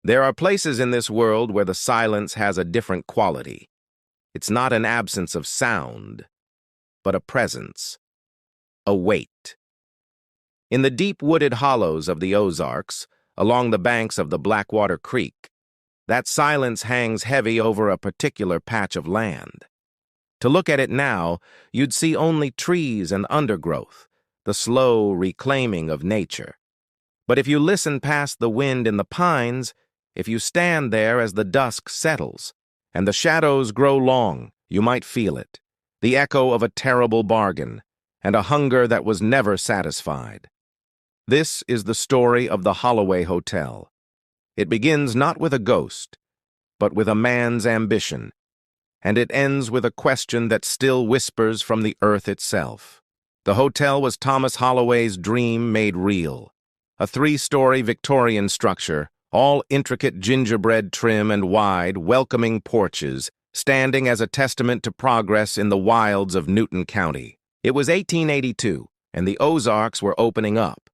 There are places in this world where the silence has a different quality. It's not an absence of sound, but a presence, a weight. In the deep wooded hollows of the Ozarks, along the banks of the Blackwater Creek, that silence hangs heavy over a particular patch of land. To look at it now, you'd see only trees and undergrowth, the slow reclaiming of nature. But if you listen past the wind in the pines, if you stand there as the dusk settles, and the shadows grow long, you might feel it, the echo of a terrible bargain, and a hunger that was never satisfied. This is the story of the Holloway Hotel. It begins not with a ghost, but with a man's ambition, and it ends with a question that still whispers from the earth itself. The hotel was Thomas Holloway's dream made real, a 3-story Victorian structure, all intricate gingerbread trim and wide, welcoming porches, standing as a testament to progress in the wilds of Newton County. It was 1882, and the Ozarks were opening up.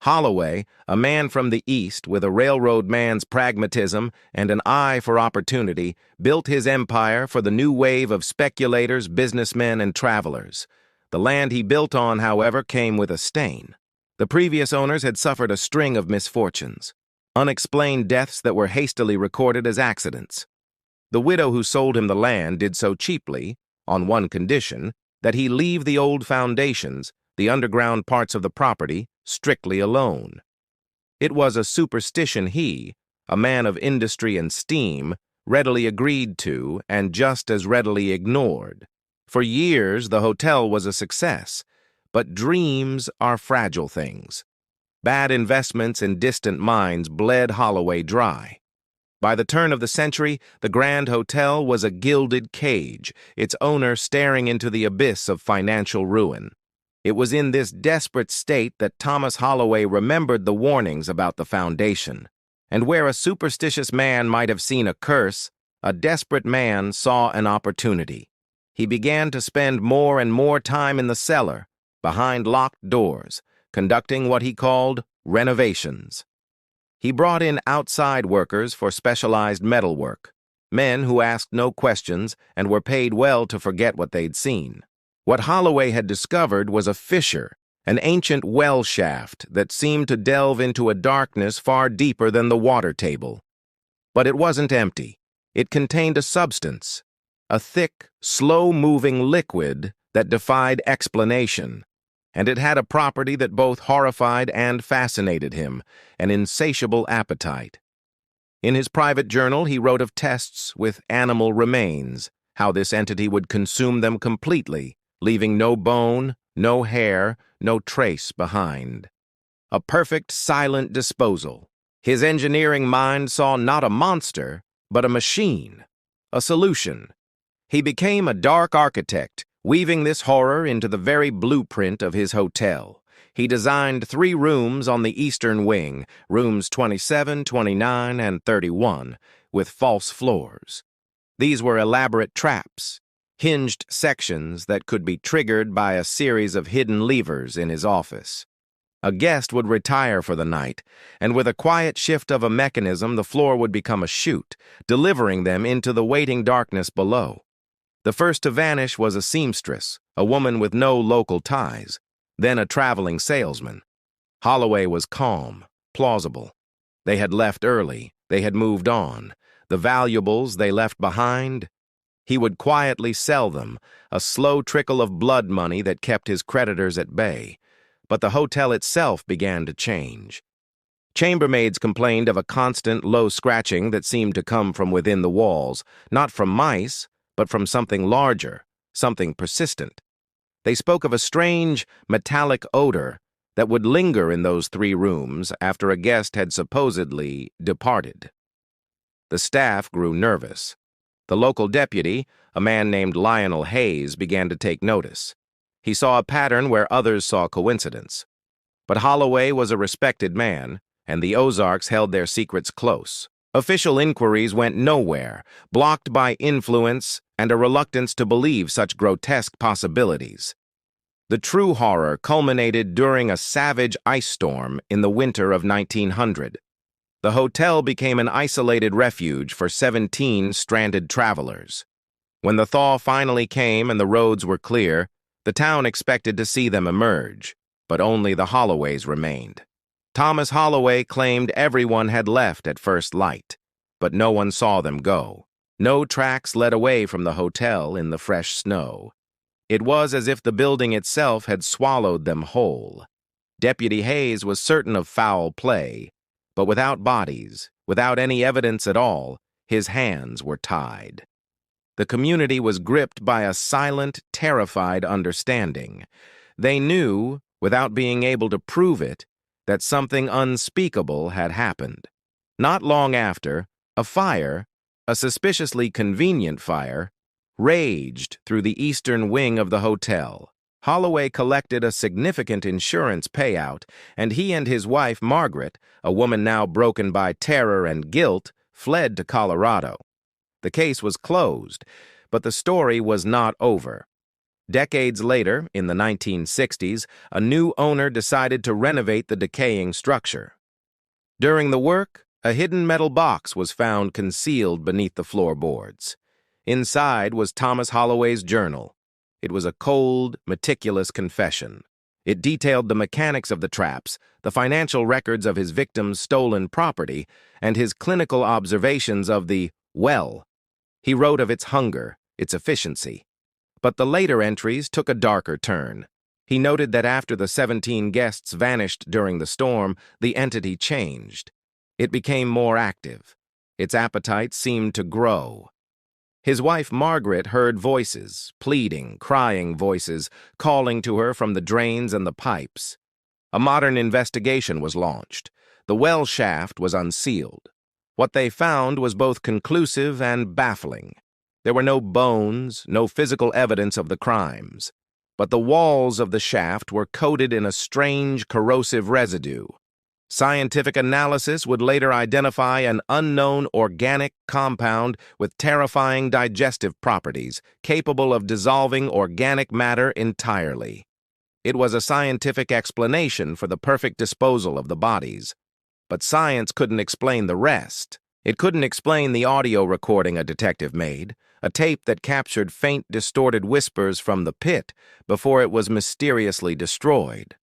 Holloway, a man from the East with a railroad man's pragmatism and an eye for opportunity, built his empire for the new wave of speculators, businessmen, and travelers. The land he built on, however, came with a stain. The previous owners had suffered a string of misfortunes, unexplained deaths that were hastily recorded as accidents. The widow who sold him the land did so cheaply, on one condition, that he leave the old foundations, the underground parts of the property, strictly alone. It was a superstition he, a man of industry and steam, readily agreed to and just as readily ignored. For years, the hotel was a success, but dreams are fragile things. Bad investments in distant mines bled Holloway dry. By the turn of the century, the Grand Hotel was a gilded cage, its owner staring into the abyss of financial ruin. It was in this desperate state that Thomas Holloway remembered the warnings about the foundation. And where a superstitious man might have seen a curse, a desperate man saw an opportunity. He began to spend more and more time in the cellar, behind locked doors, conducting what he called renovations. He brought in outside workers for specialized metalwork, men who asked no questions and were paid well to forget what they'd seen. What Holloway had discovered was a fissure, an ancient well shaft that seemed to delve into a darkness far deeper than the water table. But it wasn't empty. It contained a substance, a thick, slow-moving liquid that defied explanation. And it had a property that both horrified and fascinated him, an insatiable appetite. In his private journal, he wrote of tests with animal remains, how this entity would consume them completely, leaving no bone, no hair, no trace behind. A perfect, silent disposal. His engineering mind saw not a monster, but a machine, a solution. He became a dark architect, weaving this horror into the very blueprint of his hotel. He designed 3 rooms on the eastern wing, rooms 27, 29, and 31, with false floors. These were elaborate traps, hinged sections that could be triggered by a series of hidden levers in his office. A guest would retire for the night, and with a quiet shift of a mechanism, the floor would become a chute, delivering them into the waiting darkness below. The first to vanish was a seamstress, a woman with no local ties, then a traveling salesman. Holloway was calm, plausible. They had left early, they had moved on. The valuables they left behind, he would quietly sell them, a slow trickle of blood money that kept his creditors at bay. But the hotel itself began to change. Chambermaids complained of a constant low scratching that seemed to come from within the walls, not from mice, but from something larger, something persistent. They spoke of a strange, metallic odor that would linger in those 3 rooms after a guest had supposedly departed. The staff grew nervous. The local deputy, a man named Lionel Hayes, began to take notice. He saw a pattern where others saw coincidence. But Holloway was a respected man, and the Ozarks held their secrets close. Official inquiries went nowhere, blocked by influence and a reluctance to believe such grotesque possibilities. The true horror culminated during a savage ice storm in the winter of 1900. The hotel became an isolated refuge for 17 stranded travelers. When the thaw finally came and the roads were clear, the town expected to see them emerge, but only the Holloways remained. Thomas Holloway claimed everyone had left at first light, but no one saw them go. No tracks led away from the hotel in the fresh snow. It was as if the building itself had swallowed them whole. Deputy Hayes was certain of foul play, but without bodies, without any evidence at all, his hands were tied. The community was gripped by a silent, terrified understanding. They knew, without being able to prove it, that something unspeakable had happened. Not long after, a fire, a suspiciously convenient fire, raged through the eastern wing of the hotel. Holloway collected a significant insurance payout, and he and his wife, Margaret, a woman now broken by terror and guilt, fled to Colorado. The case was closed, but the story was not over. Decades later, in the 1960s, a new owner decided to renovate the decaying structure. During the work, a hidden metal box was found concealed beneath the floorboards. Inside was Thomas Holloway's journal. It was a cold, meticulous confession. It detailed the mechanics of the traps, the financial records of his victims' stolen property, and his clinical observations of the well. He wrote of its hunger, its efficiency. But the later entries took a darker turn. He noted that after the 17 guests vanished during the storm, the entity changed. It became more active. Its appetite seemed to grow. His wife Margaret heard voices, pleading, crying voices, calling to her from the drains and the pipes. A modern investigation was launched. The well shaft was unsealed. What they found was both conclusive and baffling. There were no bones, no physical evidence of the crimes, but the walls of the shaft were coated in a strange corrosive residue. Scientific analysis would later identify an unknown organic compound with terrifying digestive properties, capable of dissolving organic matter entirely. It was a scientific explanation for the perfect disposal of the bodies. But science couldn't explain the rest. It couldn't explain the audio recording a detective made, a tape that captured faint, distorted whispers from the pit before it was mysteriously destroyed.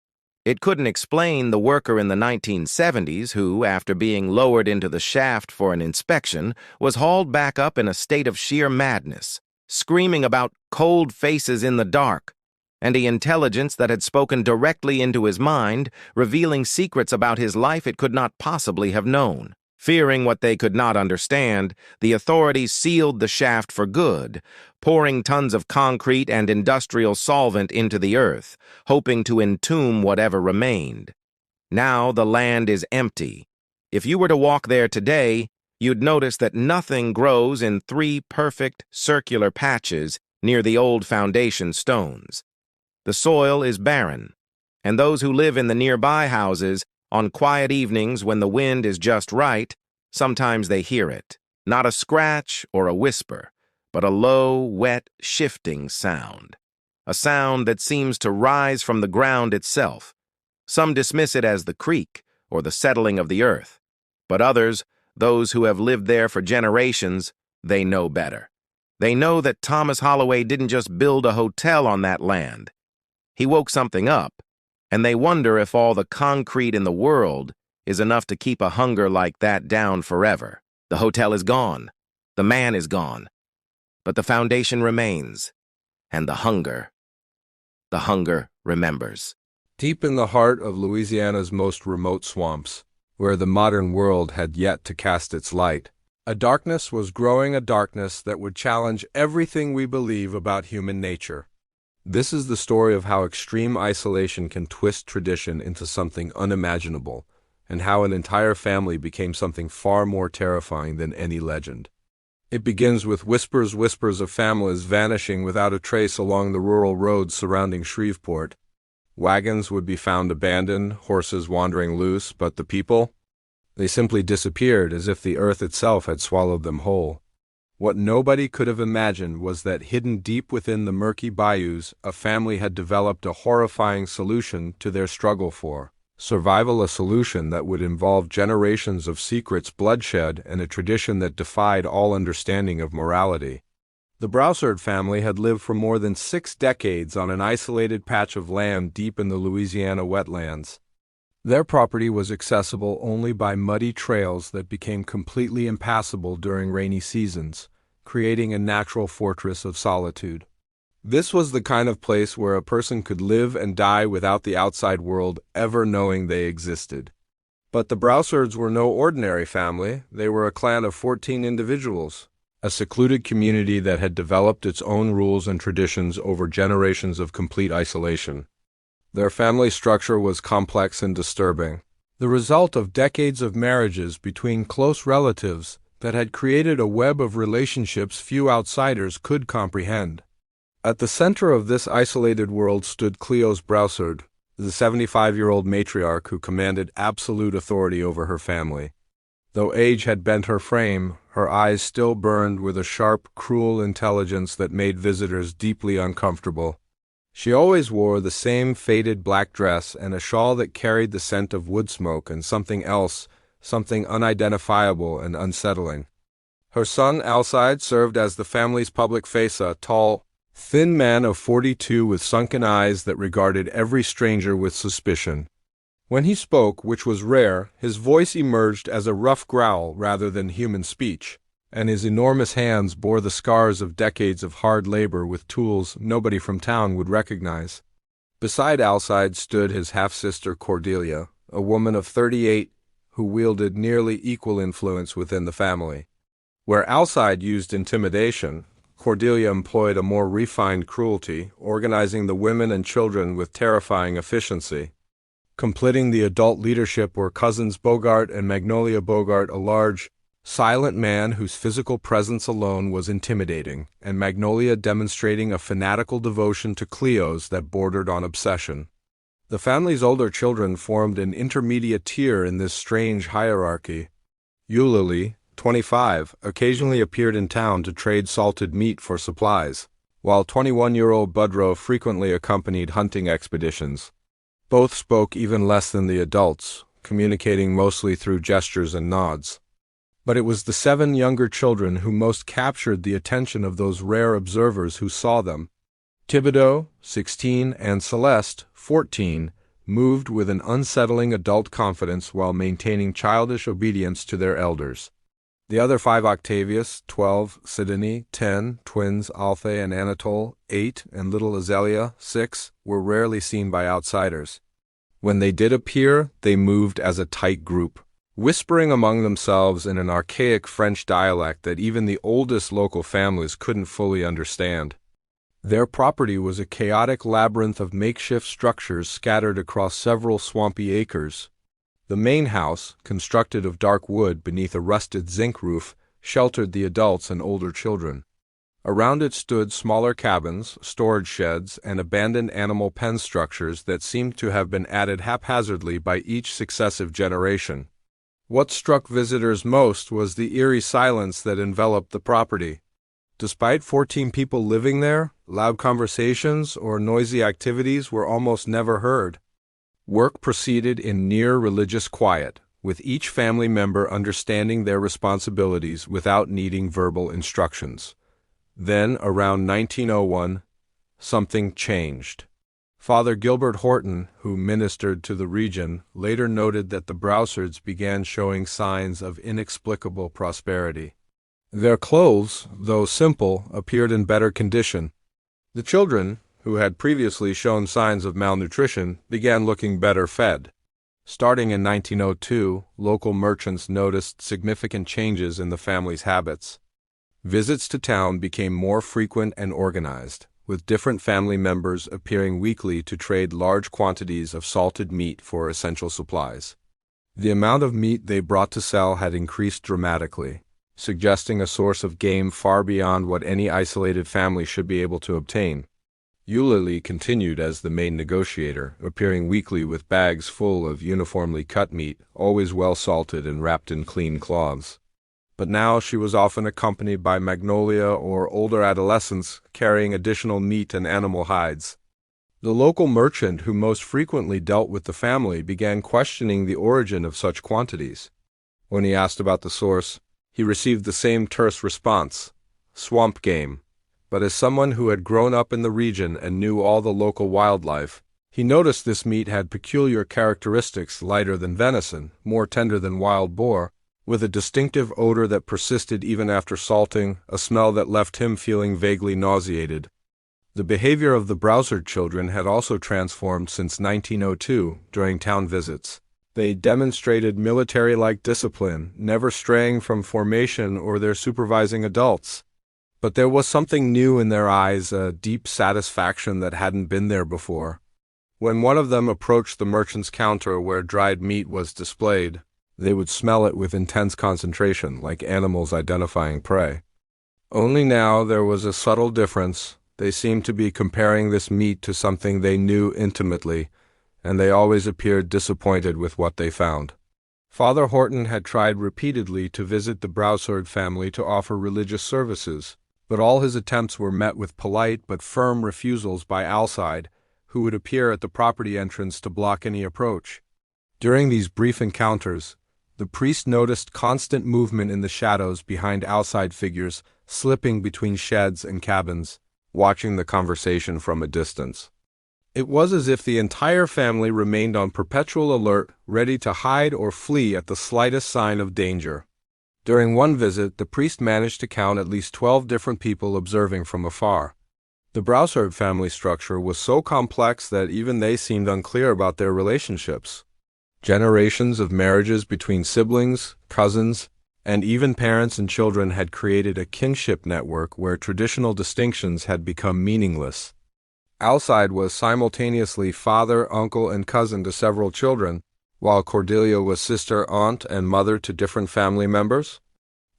It couldn't explain the worker in the 1970s who, after being lowered into the shaft for an inspection, was hauled back up in a state of sheer madness, screaming about cold faces in the dark, and the intelligence that had spoken directly into his mind, revealing secrets about his life it could not possibly have known. Fearing what they could not understand, the authorities sealed the shaft for good, pouring tons of concrete and industrial solvent into the earth, hoping to entomb whatever remained. Now the land is empty. If you were to walk there today, you'd notice that nothing grows in 3 perfect, circular patches near the old foundation stones. The soil is barren, and those who live in the nearby houses, on quiet evenings when the wind is just right, sometimes they hear it. Not a scratch or a whisper, but a low, wet, shifting sound. A sound that seems to rise from the ground itself. Some dismiss it as the creak or the settling of the earth. But others, those who have lived there for generations, they know better. They know that Thomas Holloway didn't just build a hotel on that land. He woke something up, and they wonder if all the concrete in the world is enough to keep a hunger like that down forever. The hotel is gone. The man is gone. But the foundation remains, and the hunger remembers. Deep in the heart of Louisiana's most remote swamps, where the modern world had yet to cast its light, a darkness was growing, a darkness that would challenge everything we believe about human nature. This is the story of how extreme isolation can twist tradition into something unimaginable, and how an entire family became something far more terrifying than any legend. It begins with whispers of families vanishing without a trace along the rural roads surrounding Shreveport. Wagons would be found abandoned, horses wandering loose, but the people? They simply disappeared as if the earth itself had swallowed them whole. What nobody could have imagined was that hidden deep within the murky bayous, a family had developed a horrifying solution to their struggle for Survival a solution that would involve generations of secrets, bloodshed, and a tradition that defied all understanding of morality. The Broussard family had lived for more than 6 decades on an isolated patch of land deep in the Louisiana wetlands. Their property was accessible only by muddy trails that became completely impassable during rainy seasons, creating a natural fortress of solitude. This was the kind of place where a person could live and die without the outside world ever knowing they existed. But the Broussards were no ordinary family. They were a clan of 14 individuals, a secluded community that had developed its own rules and traditions over generations of complete isolation. Their family structure was complex and disturbing, the result of decades of marriages between close relatives that had created a web of relationships few outsiders could comprehend. At the center of this isolated world stood Cleos Broussard, the 75-year-old matriarch who commanded absolute authority over her family. Though age had bent her frame, her eyes still burned with a sharp, cruel intelligence that made visitors deeply uncomfortable. She always wore the same faded black dress and a shawl that carried the scent of wood smoke and something else, something unidentifiable and unsettling. Her son Alcide served as the family's public face, a tall, thin man of 42 with sunken eyes that regarded every stranger with suspicion. When he spoke, which was rare, his voice emerged as a rough growl rather than human speech, and his enormous hands bore the scars of decades of hard labor with tools nobody from town would recognize. Beside Alcide stood his half-sister Cordelia, a woman of 38 who wielded nearly equal influence within the family. Where Alcide used intimidation, Cordelia employed a more refined cruelty, organizing the women and children with terrifying efficiency. Completing the adult leadership were cousins Bogart and Magnolia Bogart, a large, silent man whose physical presence alone was intimidating, and Magnolia demonstrating a fanatical devotion to Cleos that bordered on obsession. The family's older children formed an intermediate tier in this strange hierarchy. Eulalie, 25, occasionally appeared in town to trade salted meat for supplies, while 21-year-old Budrow frequently accompanied hunting expeditions. Both spoke even less than the adults, communicating mostly through gestures and nods. But it was the 7 younger children who most captured the attention of those rare observers who saw them. Thibodeau, 16, and Celeste, 14, moved with an unsettling adult confidence while maintaining childish obedience to their elders. The other 5, Octavius, 12, Sidonie, 10, twins Althea and Anatole, 8, and little Azalea, 6, were rarely seen by outsiders. When they did appear, they moved as a tight group, whispering among themselves in an archaic French dialect that even the oldest local families couldn't fully understand. Their property was a chaotic labyrinth of makeshift structures scattered across several swampy acres. The main house, constructed of dark wood beneath a rusted zinc roof, sheltered the adults and older children. Around it stood smaller cabins, storage sheds, and abandoned animal pen structures that seemed to have been added haphazardly by each successive generation. What struck visitors most was the eerie silence that enveloped the property. Despite 14 people living there, loud conversations or noisy activities were almost never heard. Work proceeded in near-religious quiet, with each family member understanding their responsibilities without needing verbal instructions. Then, around 1901, something changed. Father Gilbert Horton, who ministered to the region, later noted that the Broussards began showing signs of inexplicable prosperity. Their clothes, though simple, appeared in better condition. The children, who had previously shown signs of malnutrition, began looking better fed. Starting in 1902, local merchants noticed significant changes in the family's habits. Visits to town became more frequent and organized, with different family members appearing weekly to trade large quantities of salted meat for essential supplies. The amount of meat they brought to sell had increased dramatically, suggesting a source of game far beyond what any isolated family should be able to obtain. Eulalie continued as the main negotiator, appearing weekly with bags full of uniformly cut meat, always well salted and wrapped in clean cloths. But now she was often accompanied by Magnolia or older adolescents carrying additional meat and animal hides. The local merchant who most frequently dealt with the family began questioning the origin of such quantities. When he asked about the source, he received the same terse response: swamp game. But as someone who had grown up in the region and knew all the local wildlife, he noticed this meat had peculiar characteristics: lighter than venison, more tender than wild boar, with a distinctive odor that persisted even after salting, a smell that left him feeling vaguely nauseated. The behavior of the Browsard children had also transformed since 1902 during town visits. They demonstrated military-like discipline, never straying from formation or their supervising adults. But there was something new in their eyes, a deep satisfaction that hadn't been there before. When one of them approached the merchant's counter where dried meat was displayed, they would smell it with intense concentration, like animals identifying prey. Only now there was a subtle difference. They seemed to be comparing this meat to something they knew intimately, and they always appeared disappointed with what they found. Father Horton had tried repeatedly to visit the Browsard family to offer religious services, but all his attempts were met with polite but firm refusals by Alcide, who would appear at the property entrance to block any approach. During these brief encounters, the priest noticed constant movement in the shadows behind Alcide figures slipping between sheds and cabins, watching the conversation from a distance. It was as if the entire family remained on perpetual alert, ready to hide or flee at the slightest sign of danger. During one visit, the priest managed to count at least 12 different people observing from afar. The Browsard family structure was so complex that even they seemed unclear about their relationships. Generations of marriages between siblings, cousins, and even parents and children had created a kinship network where traditional distinctions had become meaningless. Alcide was simultaneously father, uncle, and cousin to several children, while Cordelia was sister, aunt, and mother to different family members.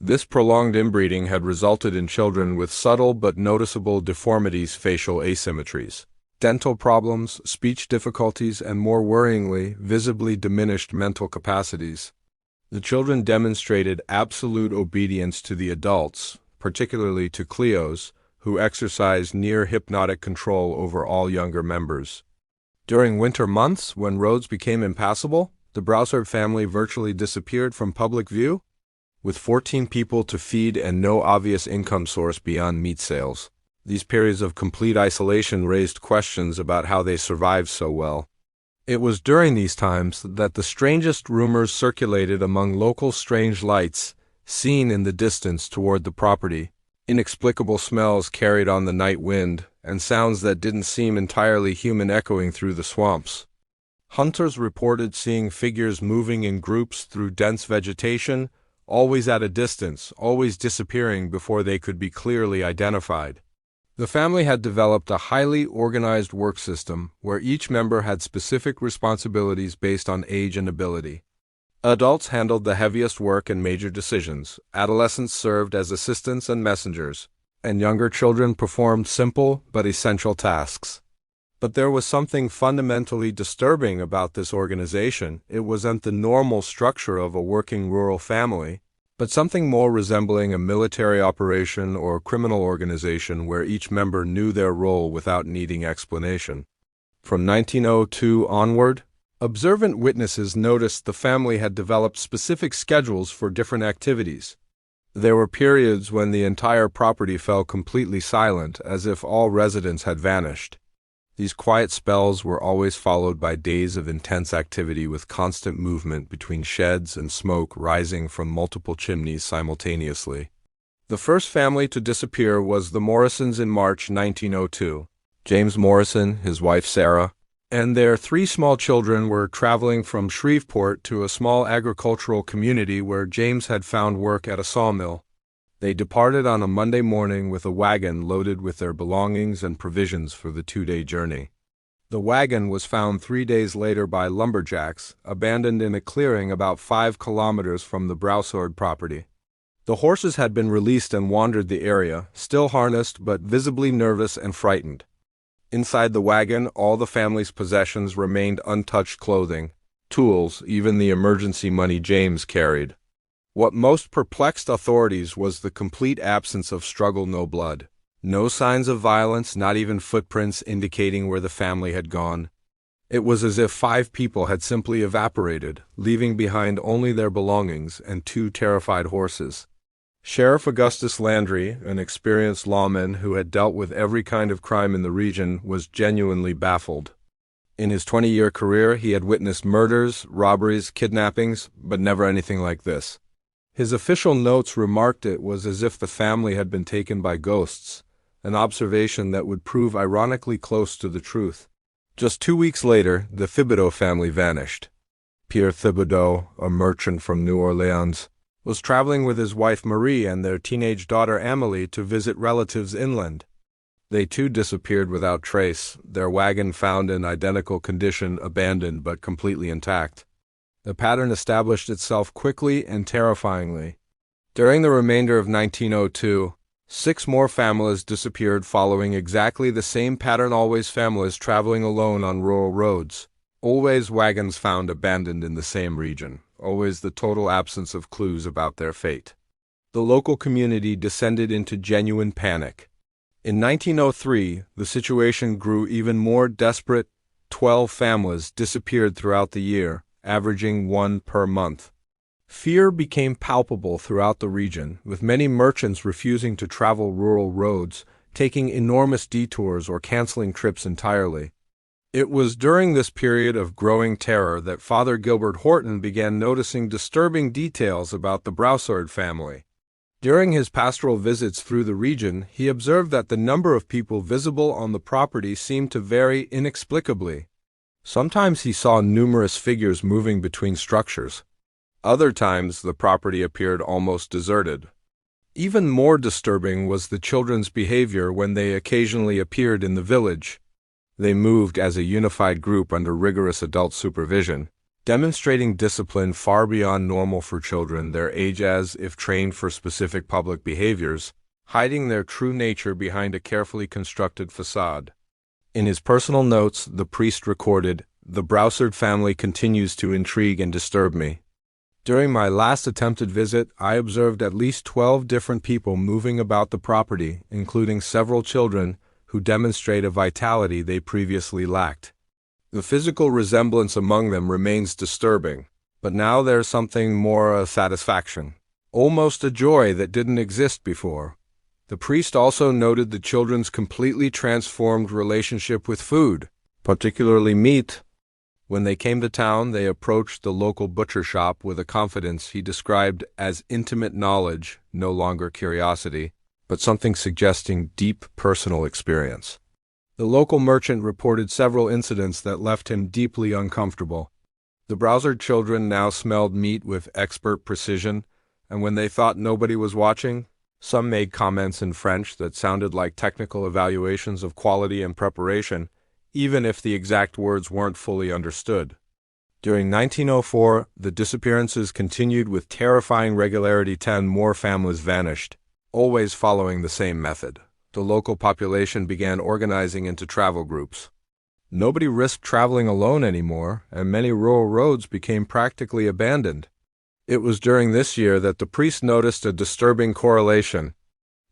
This prolonged inbreeding had resulted in children with subtle but noticeable deformities, facial asymmetries, dental problems, speech difficulties, and more worryingly, visibly diminished mental capacities. The children demonstrated absolute obedience to the adults, particularly to Cleo's, who exercised near-hypnotic control over all younger members. During winter months, when roads became impassable, the Browsard family virtually disappeared from public view, with 14 people to feed and no obvious income source beyond meat sales. These periods of complete isolation raised questions about how they survived so well. It was during these times that the strangest rumors circulated among local strange lights seen in the distance toward the property, inexplicable smells carried on the night wind, and sounds that didn't seem entirely human echoing through the swamps. Hunters reported seeing figures moving in groups through dense vegetation, always at a distance, always disappearing before they could be clearly identified. The family had developed a highly organized work system where each member had specific responsibilities based on age and ability. Adults handled the heaviest work and major decisions, adolescents served as assistants and messengers, and younger children performed simple but essential tasks. But there was something fundamentally disturbing about this organization. It wasn't the normal structure of a working rural family, but something more resembling a military operation or criminal organization where each member knew their role without needing explanation. From 1902 onward, observant witnesses noticed the family had developed specific schedules for different activities. There were periods when the entire property fell completely silent, as if all residents had vanished. These quiet spells were always followed by days of intense activity with constant movement between sheds and smoke rising from multiple chimneys simultaneously. The first family to disappear was the Morrisons in March 1902. James Morrison, his wife Sarah, and their 3 small children were traveling from Shreveport to a small agricultural community where James had found work at a sawmill. They departed on a Monday morning with a wagon loaded with their belongings and provisions for the 2-day journey. The wagon was found 3 days later by lumberjacks, abandoned in a clearing about 5 kilometers from the Browsard property. The horses had been released and wandered the area, still harnessed but visibly nervous and frightened. Inside the wagon, all the family's possessions remained untouched: clothing, tools, even the emergency money James carried. What most perplexed authorities was the complete absence of struggle, no blood. No signs of violence, not even footprints indicating where the family had gone. It was as if 5 people had simply evaporated, leaving behind only their belongings and 2 terrified horses. Sheriff Augustus Landry, an experienced lawman who had dealt with every kind of crime in the region, was genuinely baffled. In his 20-year career, he had witnessed murders, robberies, kidnappings, but never anything like this. His official notes remarked it was as if the family had been taken by ghosts, an observation that would prove ironically close to the truth. Just 2 weeks later, the Thibodeau family vanished. Pierre Thibodeau, a merchant from New Orleans, was traveling with his wife Marie and their teenage daughter Amélie to visit relatives inland. They too disappeared without trace, their wagon found in identical condition, abandoned but completely intact. The pattern established itself quickly and terrifyingly. During the remainder of 1902, 6 more families disappeared following exactly the same pattern, always families traveling alone on rural roads. Always wagons found abandoned in the same region. Always the total absence of clues about their fate. The local community descended into genuine panic. In 1903, the situation grew even more desperate. 12 families disappeared throughout the year, averaging 1 per month. Fear became palpable throughout the region, with many merchants refusing to travel rural roads, taking enormous detours or canceling trips entirely. It was during this period of growing terror that Father Gilbert Horton began noticing disturbing details about the Broussard family. During his pastoral visits through the region, he observed that the number of people visible on the property seemed to vary inexplicably. Sometimes he saw numerous figures moving between structures. Other times, the property appeared almost deserted. Even more disturbing was the children's behavior when they occasionally appeared in the village. They moved as a unified group under rigorous adult supervision, demonstrating discipline far beyond normal for children their age as if trained for specific public behaviors, hiding their true nature behind a carefully constructed facade. In his personal notes, the priest recorded, "The Broussard family continues to intrigue and disturb me. During my last attempted visit, I observed at least 12 different people moving about the property, including several children who demonstrate a vitality they previously lacked. The physical resemblance among them remains disturbing, but now there's something more a satisfaction, almost a joy that didn't exist before." The priest also noted the children's completely transformed relationship with food, particularly meat. When they came to town, they approached the local butcher shop with a confidence he described as intimate knowledge, no longer curiosity, but something suggesting deep personal experience. The local merchant reported several incidents that left him deeply uncomfortable. The Broussard children now smelled meat with expert precision, and when they thought nobody was watching, some made comments in French that sounded like technical evaluations of quality and preparation, even if the exact words weren't fully understood. During 1904, the disappearances continued with terrifying regularity. 10 more families vanished, always following the same method. The local population began organizing into travel groups. Nobody risked traveling alone anymore, and many rural roads became practically abandoned. It was during this year that the priest noticed a disturbing correlation.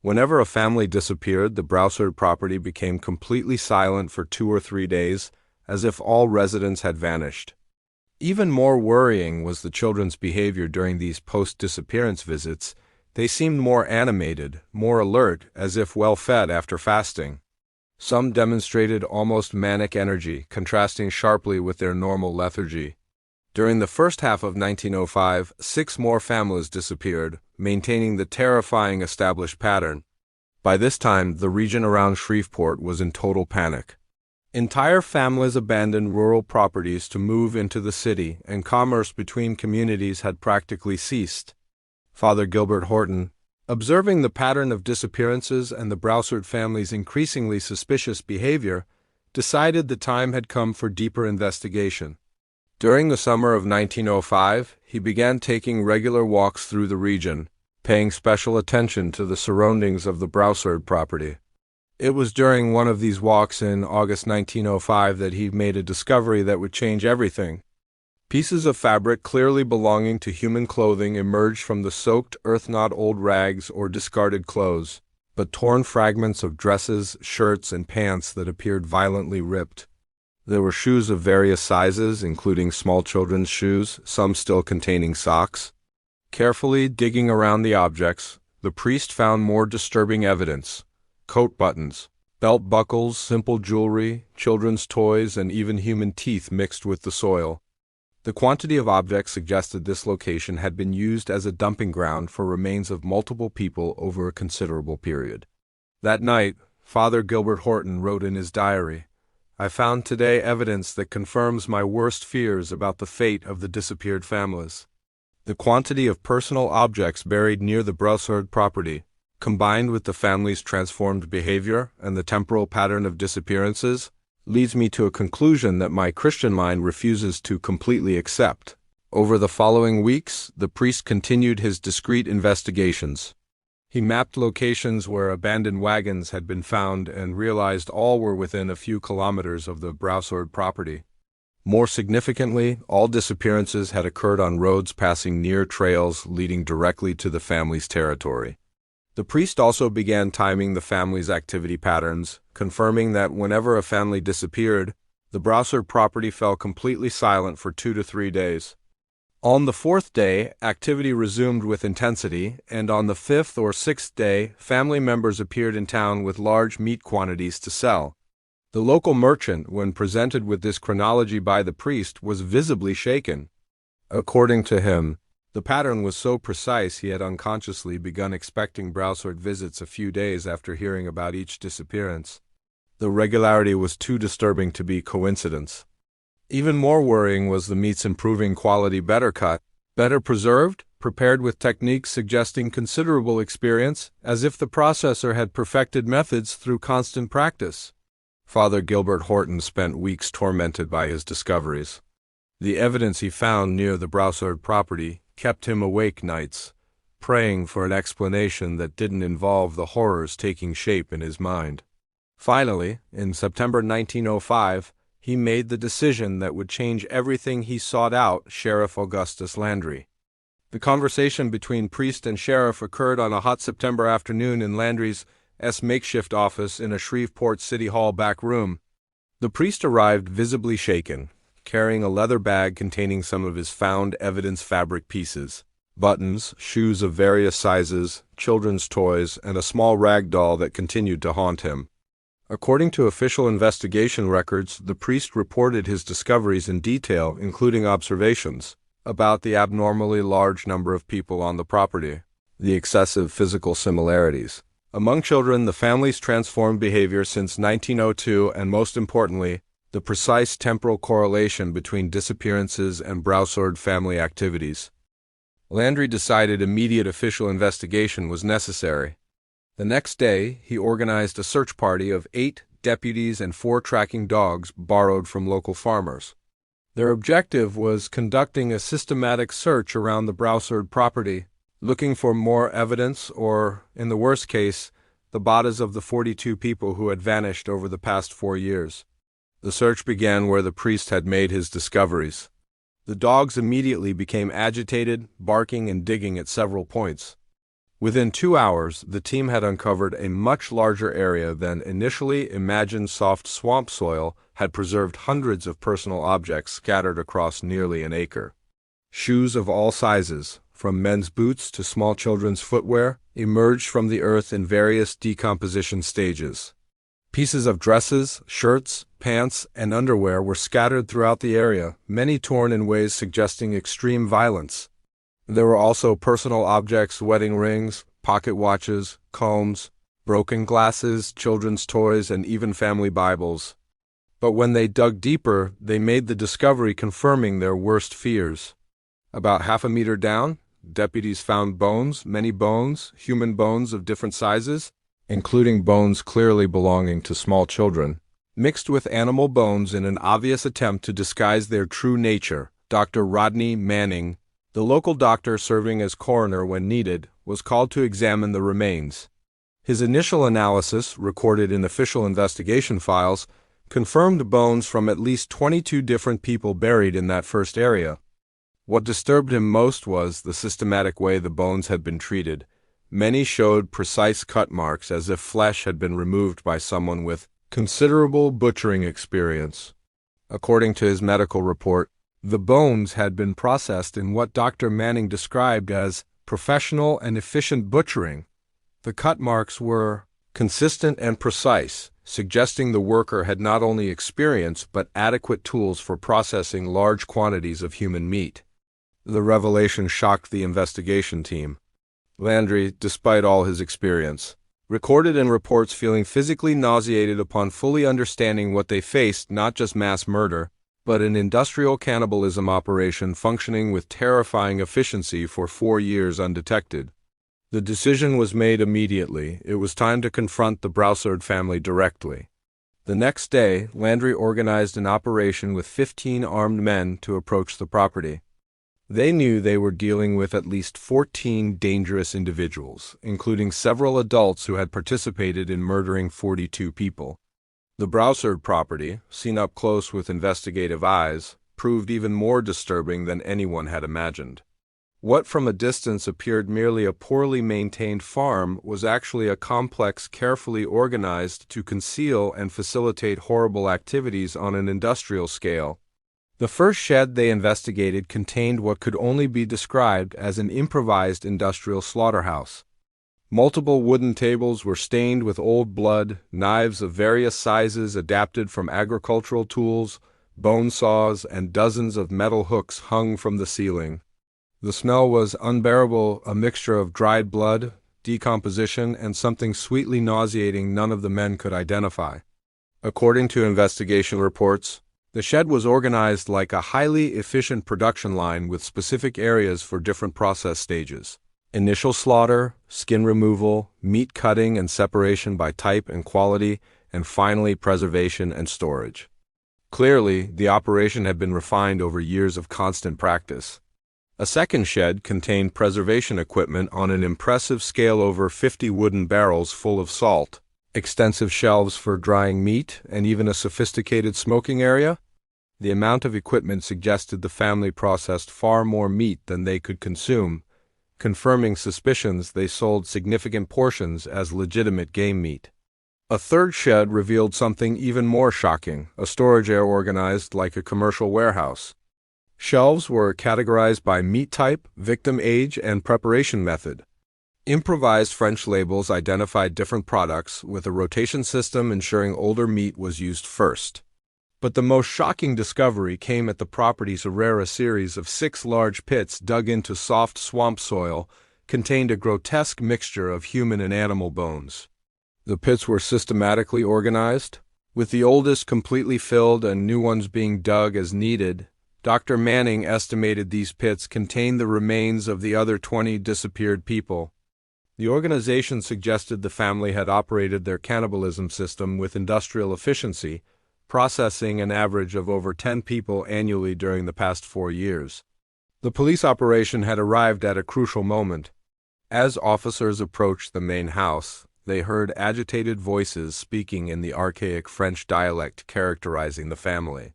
Whenever a family disappeared, the Broussard property became completely silent for 2 or 3 days, as if all residents had vanished. Even more worrying was the children's behavior during these post-disappearance visits. They seemed more animated, more alert, as if well-fed after fasting. Some demonstrated almost manic energy, contrasting sharply with their normal lethargy. During the first half of 1905, 6 more families disappeared, maintaining the terrifying established pattern. By this time, the region around Shreveport was in total panic. Entire families abandoned rural properties to move into the city, and commerce between communities had practically ceased. Father Gilbert Horton, observing the pattern of disappearances and the Broussard family's increasingly suspicious behavior, decided the time had come for deeper investigation. During the summer of 1905, he began taking regular walks through the region, paying special attention to the surroundings of the Broussard property. It was during one of these walks in August 1905 that he made a discovery that would change everything. Pieces of fabric clearly belonging to human clothing emerged from the soaked, earth-gnawed old rags or discarded clothes. but torn fragments of dresses, shirts, and pants that appeared violently ripped. There were shoes of various sizes, including small children's shoes, some still containing socks. Carefully digging around the objects, the priest found more disturbing evidence: coat buttons, belt buckles, simple jewelry, children's toys, and even human teeth mixed with the soil. The quantity of objects suggested this location had been used as a dumping ground for remains of multiple people over a considerable period. That night, Father Gilbert Horton wrote in his diary, "I found today evidence that confirms my worst fears about the fate of the disappeared families. The quantity of personal objects buried near the Brassard property, combined with the family's transformed behavior and the temporal pattern of disappearances, leads me to a conclusion that my Christian mind refuses to completely accept." Over the following weeks, the priest continued his discreet investigations. He mapped locations where abandoned wagons had been found and realized all were within a few kilometers of the Brassard property. More significantly, all disappearances had occurred on roads passing near trails leading directly to the family's territory. The priest also began timing the family's activity patterns, confirming that whenever a family disappeared, the Brassard property fell completely silent for 2 to 3 days. On the 4th day, activity resumed with intensity, and on the 5th or 6th day, family members appeared in town with large meat quantities to sell. The local merchant, when presented with this chronology by the priest, was visibly shaken. According to him, the pattern was so precise he had unconsciously begun expecting Brassard visits a few days after hearing about each disappearance. The regularity was too disturbing to be coincidence. Even more worrying was the meat's improving quality: better cut, better preserved, prepared with techniques suggesting considerable experience, as if the processor had perfected methods through constant practice. Father Gilbert Horton spent weeks tormented by his discoveries. The evidence he found near the Brassard property kept him awake nights, praying for an explanation that didn't involve the horrors taking shape in his mind. Finally, in September 1905, he made the decision that would change everything he sought out: Sheriff Augustus Landry. The conversation between priest and sheriff occurred on a hot September afternoon in Landry's makeshift office in a Shreveport City Hall back room. The priest arrived visibly shaken, carrying a leather bag containing some of his found evidence fabric pieces: buttons, shoes of various sizes, children's toys, and a small rag doll that continued to haunt him. According to official investigation records, the priest reported his discoveries in detail, including observations about the abnormally large number of people on the property, the excessive physical similarities among children, the family's transformed behavior since 1902, and most importantly, the precise temporal correlation between disappearances and Brassard family activities. Landry decided immediate official investigation was necessary. The next day, he organized a search party of 8 deputies and 4 tracking dogs borrowed from local farmers. Their objective was conducting a systematic search around the Brassard property, looking for more evidence or, in the worst case, the bodies of the 42 people who had vanished over the past 4 years. The search began where the priest had made his discoveries. The dogs immediately became agitated, barking and digging at several points. Within 2 hours, the team had uncovered a much larger area than initially imagined. Soft swamp soil had preserved hundreds of personal objects scattered across nearly an acre. Shoes of all sizes, from men's boots to small children's footwear, emerged from the earth in various decomposition stages. Pieces of dresses, shirts, pants, and underwear were scattered throughout the area, many torn in ways suggesting extreme violence. There were also personal objects: wedding rings, pocket watches, combs, broken glasses, children's toys, and even family Bibles. But when they dug deeper, they made the discovery confirming their worst fears. About half a meter down, deputies found bones, many bones, human bones of different sizes, including bones clearly belonging to small children, mixed with animal bones in an obvious attempt to disguise their true nature. Dr. Rodney Manning, the local doctor serving as coroner when needed, was called to examine the remains. His initial analysis, recorded in official investigation files, confirmed bones from at least 22 different people buried in that first area. What disturbed him most was the systematic way the bones had been treated. Many showed precise cut marks as if flesh had been removed by someone with considerable butchering experience. According to his medical report, the bones had been processed in what Dr. Manning described as professional and efficient butchering. The cut marks were consistent and precise, suggesting the worker had not only experience but adequate tools for processing large quantities of human meat. The revelation shocked the investigation team. Landry, despite all his experience, recorded in reports feeling physically nauseated upon fully understanding what they faced, not just mass murder, but an industrial cannibalism operation functioning with terrifying efficiency for 4 years undetected. The decision was made immediately. It was time to confront the Broussard family directly. The next day, Landry organized an operation with 15 armed men to approach the property. They knew they were dealing with at least 14 dangerous individuals, including several adults who had participated in murdering 42 people. The Broussard property, seen up close with investigative eyes, proved even more disturbing than anyone had imagined. What from a distance appeared merely a poorly maintained farm was actually a complex carefully organized to conceal and facilitate horrible activities on an industrial scale. The first shed they investigated contained what could only be described as an improvised industrial slaughterhouse. Multiple wooden tables were stained with old blood, knives of various sizes adapted from agricultural tools, bone saws, and dozens of metal hooks hung from the ceiling. The smell was unbearable, a mixture of dried blood, decomposition, and something sweetly nauseating none of the men could identify. According to investigation reports, the shed was organized like a highly efficient production line with specific areas for different process stages: initial slaughter, skin removal, meat cutting and separation by type and quality, and finally preservation and storage. Clearly, the operation had been refined over years of constant practice. A second shed contained preservation equipment on an impressive scale, over 50 wooden barrels full of salt, extensive shelves for drying meat, and even a sophisticated smoking area. The amount of equipment suggested the family processed far more meat than they could consume, confirming suspicions they sold significant portions as legitimate game meat. A third shed revealed something even more shocking: a storage area organized like a commercial warehouse. Shelves were categorized by meat type, victim age, and preparation method. Improvised French labels identified different products, with a rotation system ensuring older meat was used first. But the most shocking discovery came at the property's Herrera series of 6 large pits dug into soft swamp soil contained a grotesque mixture of human and animal bones. The pits were systematically organized, with the oldest completely filled and new ones being dug as needed. Dr. Manning estimated these pits contained the remains of the other 20 disappeared people. The organization suggested the family had operated their cannibalism system with industrial efficiency, processing an average of over 10 people annually during the past 4 years. The police operation had arrived at a crucial moment. As officers approached the main house, they heard agitated voices speaking in the archaic French dialect characterizing the family.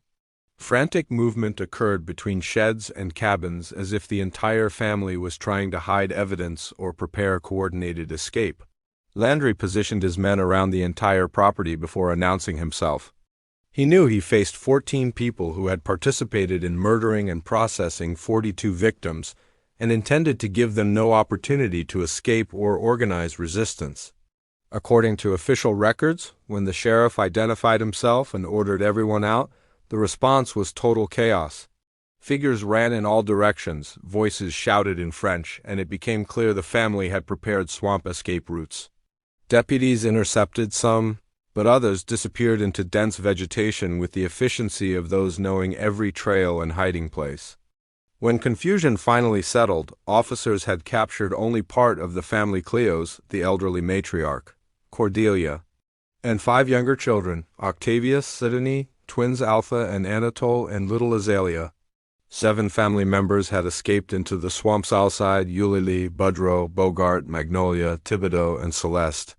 Frantic movement occurred between sheds and cabins, as if the entire family was trying to hide evidence or prepare coordinated escape. Landry positioned his men around the entire property before announcing himself. He knew he faced 14 people who had participated in murdering and processing 42 victims, and intended to give them no opportunity to escape or organize resistance. According to official records, when the sheriff identified himself and ordered everyone out, the response was total chaos. Figures ran in all directions, voices shouted in French, and it became clear the family had prepared swamp escape routes. Deputies intercepted some, but others disappeared into dense vegetation with the efficiency of those knowing every trail and hiding place. When confusion finally settled, officers had captured only part of the family: Cleos, the elderly matriarch, Cordelia, and 5 younger children: Octavius, Sidonie, twins Alpha and Anatole, and little Azalea. 7 family members had escaped into the swamps outside: Eulalie, Budrow, Bogart, Magnolia, Thibodeau, and Celeste.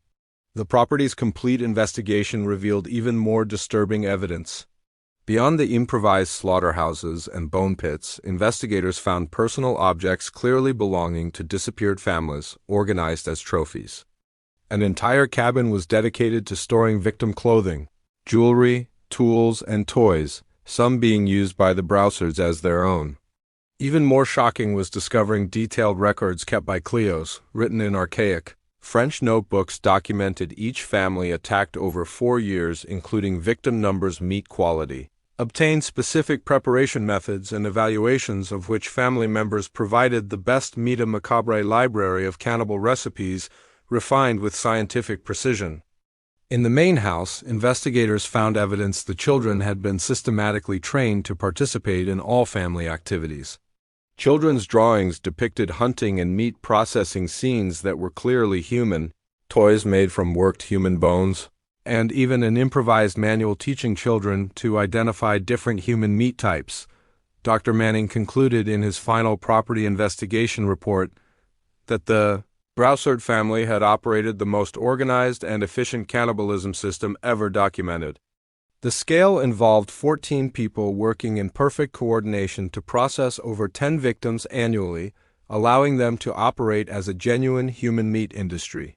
The property's complete investigation revealed even more disturbing evidence. Beyond the improvised slaughterhouses and bone pits, investigators found personal objects clearly belonging to disappeared families, organized as trophies. An entire cabin was dedicated to storing victim clothing, jewelry, tools, and toys, some being used by the Brousards as their own. Even more shocking was discovering detailed records kept by Cleos, written in archaic French notebooks documented each family attacked over 4 years, including victim numbers, meat quality, obtained specific preparation methods and evaluations of which family members provided the best Mita Macabre library of cannibal recipes refined with scientific precision. In the main house, investigators found evidence the children had been systematically trained to participate in all family activities. Children's drawings depicted hunting and meat processing scenes that were clearly human, toys made from worked human bones, and even an improvised manual teaching children to identify different human meat types. Dr. Manning concluded in his final property investigation report that the Brousard family had operated the most organized and efficient cannibalism system ever documented. The scale involved 14 people working in perfect coordination to process over 10 victims annually, allowing them to operate as a genuine human meat industry.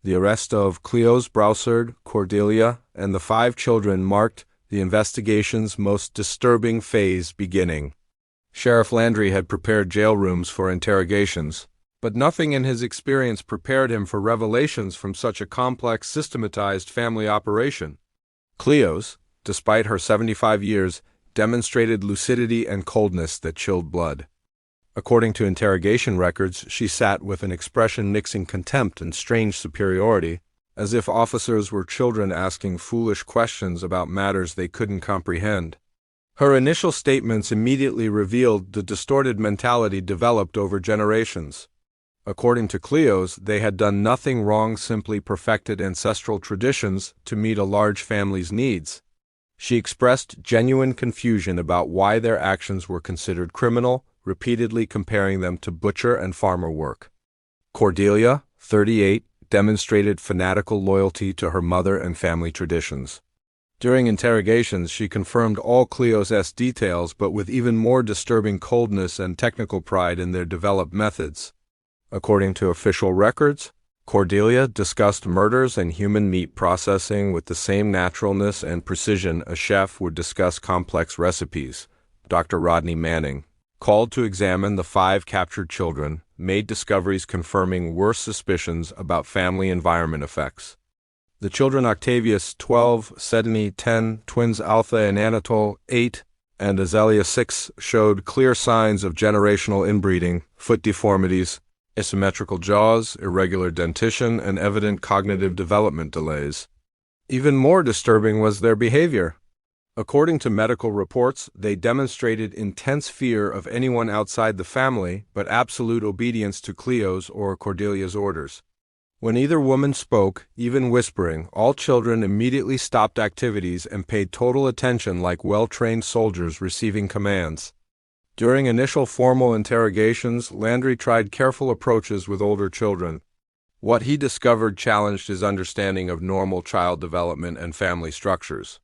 The arrest of Cleos Brousard, Cordelia, and the 5 children marked the investigation's most disturbing phase beginning. Sheriff Landry had prepared jail rooms for interrogations, but nothing in his experience prepared him for revelations from such a complex, systematized family operation. Cleos, despite her 75 years, demonstrated lucidity and coldness that chilled blood. According to interrogation records, she sat with an expression mixing contempt and strange superiority, as if officers were children asking foolish questions about matters they couldn't comprehend. Her initial statements immediately revealed the distorted mentality developed over generations. According to Cleos, they had done nothing wrong, simply perfected ancestral traditions to meet a large family's needs. She expressed genuine confusion about why their actions were considered criminal, repeatedly comparing them to butcher and farmer work. Cordelia, 38, demonstrated fanatical loyalty to her mother and family traditions. During interrogations, she confirmed all Cleos' details, but with even more disturbing coldness and technical pride in their developed methods. According to official records, Cordelia discussed murders and human meat processing with the same naturalness and precision a chef would discuss complex recipes. Dr. Rodney Manning, called to examine the 5 captured children, made discoveries confirming worse suspicions about family environment effects. The children Octavius, 12, Sedney, 10, twins Alpha and Anatole, 8, and Azelia, 6, showed clear signs of generational inbreeding, foot deformities, asymmetrical jaws, irregular dentition, and evident cognitive development delays. Even more disturbing was their behavior. According to medical reports, they demonstrated intense fear of anyone outside the family, but absolute obedience to Cleos or Cordelia's orders. When either woman spoke, even whispering, all children immediately stopped activities and paid total attention like well-trained soldiers receiving commands. During initial formal interrogations, Landry tried careful approaches with older children. What he discovered challenged his understanding of normal child development and family structures.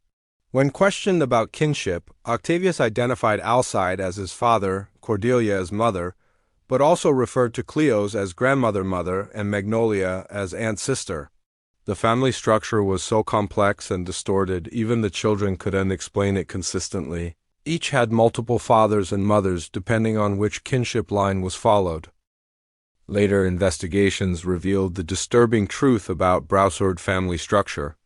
When questioned about kinship, Octavius identified Alcide as his father, Cordelia as mother, but also referred to Cleos as grandmother-mother and Magnolia as aunt-sister. The family structure was so complex and distorted, even the children couldn't explain it consistently. Each had multiple fathers and mothers depending on which kinship line was followed. Later investigations revealed the disturbing truth about Brousard family structure.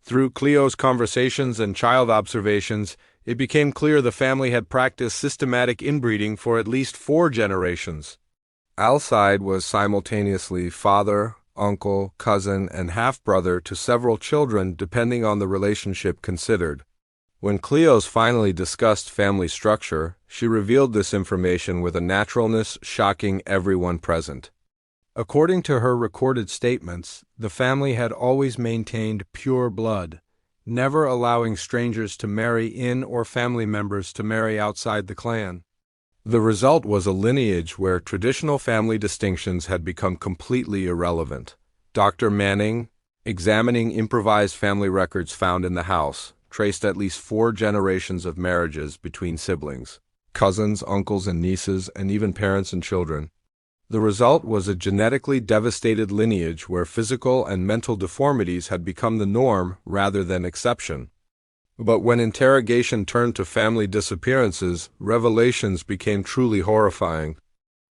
Through Cleo's conversations and child observations, it became clear the family had practiced systematic inbreeding for at least 4 generations. Alcide was simultaneously father, uncle, cousin, and half-brother to several children depending on the relationship considered. When Cleos finally discussed family structure, she revealed this information with a naturalness shocking everyone present. According to her recorded statements, the family had always maintained pure blood, never allowing strangers to marry in or family members to marry outside the clan. The result was a lineage where traditional family distinctions had become completely irrelevant. Dr. Manning, examining improvised family records found in the house, traced at least 4 generations of marriages between siblings, cousins, uncles and nieces, and even parents and children. The result was a genetically devastated lineage where physical and mental deformities had become the norm rather than exception. But when interrogation turned to family disappearances, revelations became truly horrifying.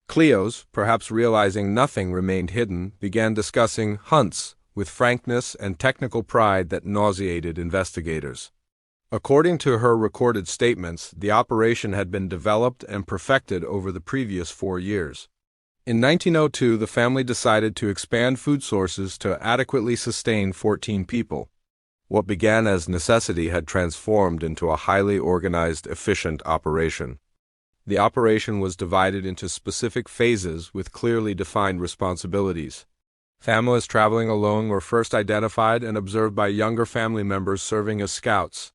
Cleos, perhaps realizing nothing remained hidden, began discussing hunts with frankness and technical pride that nauseated investigators. According to her recorded statements, the operation had been developed and perfected over the previous 4 years. In 1902, the family decided to expand food sources to adequately sustain 14 people. What began as necessity had transformed into a highly organized, efficient operation. The operation was divided into specific phases with clearly defined responsibilities. Families traveling alone were first identified and observed by younger family members serving as scouts.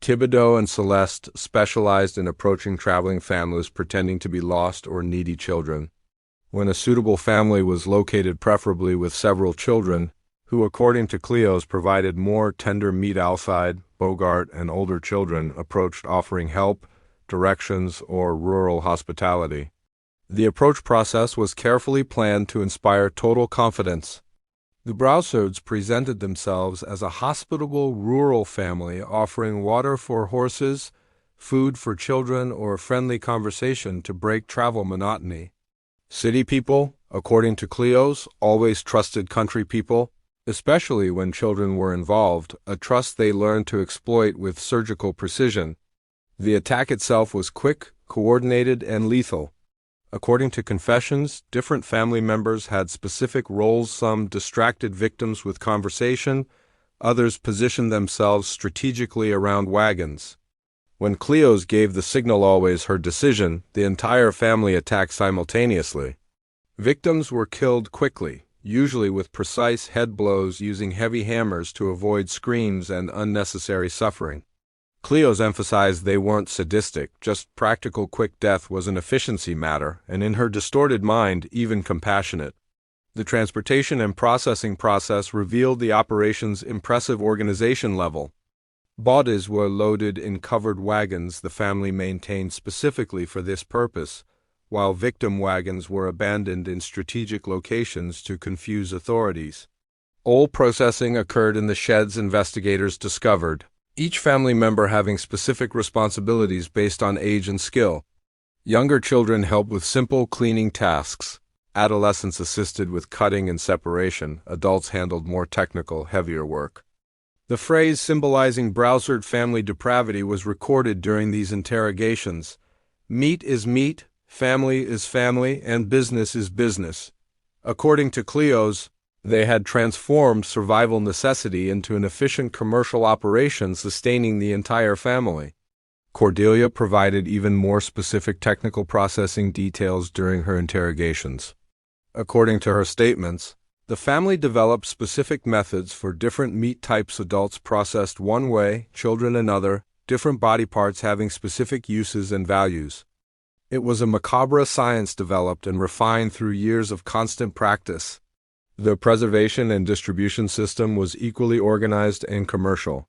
Thibodeau and Celeste specialized in approaching traveling families pretending to be lost or needy children. When a suitable family was located, preferably with several children, who according to Cleos provided more tender meat, Alcide, Bogart, and older children approached offering help, directions, or rural hospitality. The approach process was carefully planned to inspire total confidence. The Broussards presented themselves as a hospitable rural family offering water for horses, food for children, or friendly conversation to break travel monotony. City people, according to Cleos, always trusted country people, especially when children were involved, a trust they learned to exploit with surgical precision. The attack itself was quick, coordinated, and lethal. According to confessions, different family members had specific roles. Some distracted victims with conversation, others positioned themselves strategically around wagons. When Cleos gave the signal, always her decision, the entire family attacked simultaneously. Victims were killed quickly, usually with precise head blows using heavy hammers to avoid screams and unnecessary suffering. Cleos emphasized they weren't sadistic, just practical. Quick death was an efficiency matter, and in her distorted mind, even compassionate. The transportation and processing process revealed the operation's impressive organization level. Bodies were loaded in covered wagons the family maintained specifically for this purpose, while victim wagons were abandoned in strategic locations to confuse authorities. All processing occurred in the sheds investigators discovered, each family member having specific responsibilities based on age and skill. Younger children helped with simple cleaning tasks. Adolescents assisted with cutting and separation. Adults handled more technical, heavier work. The phrase symbolizing Broussard family depravity was recorded during these interrogations. Meat is meat, family is family, and business is business. According to Cleos, they had transformed survival necessity into an efficient commercial operation sustaining the entire family. Cordelia provided even more specific technical processing details during her interrogations. According to her statements, the family developed specific methods for different meat types, adults processed one way, children another, different body parts having specific uses and values. It was a macabre science developed and refined through years of constant practice. The preservation and distribution system was equally organized and commercial.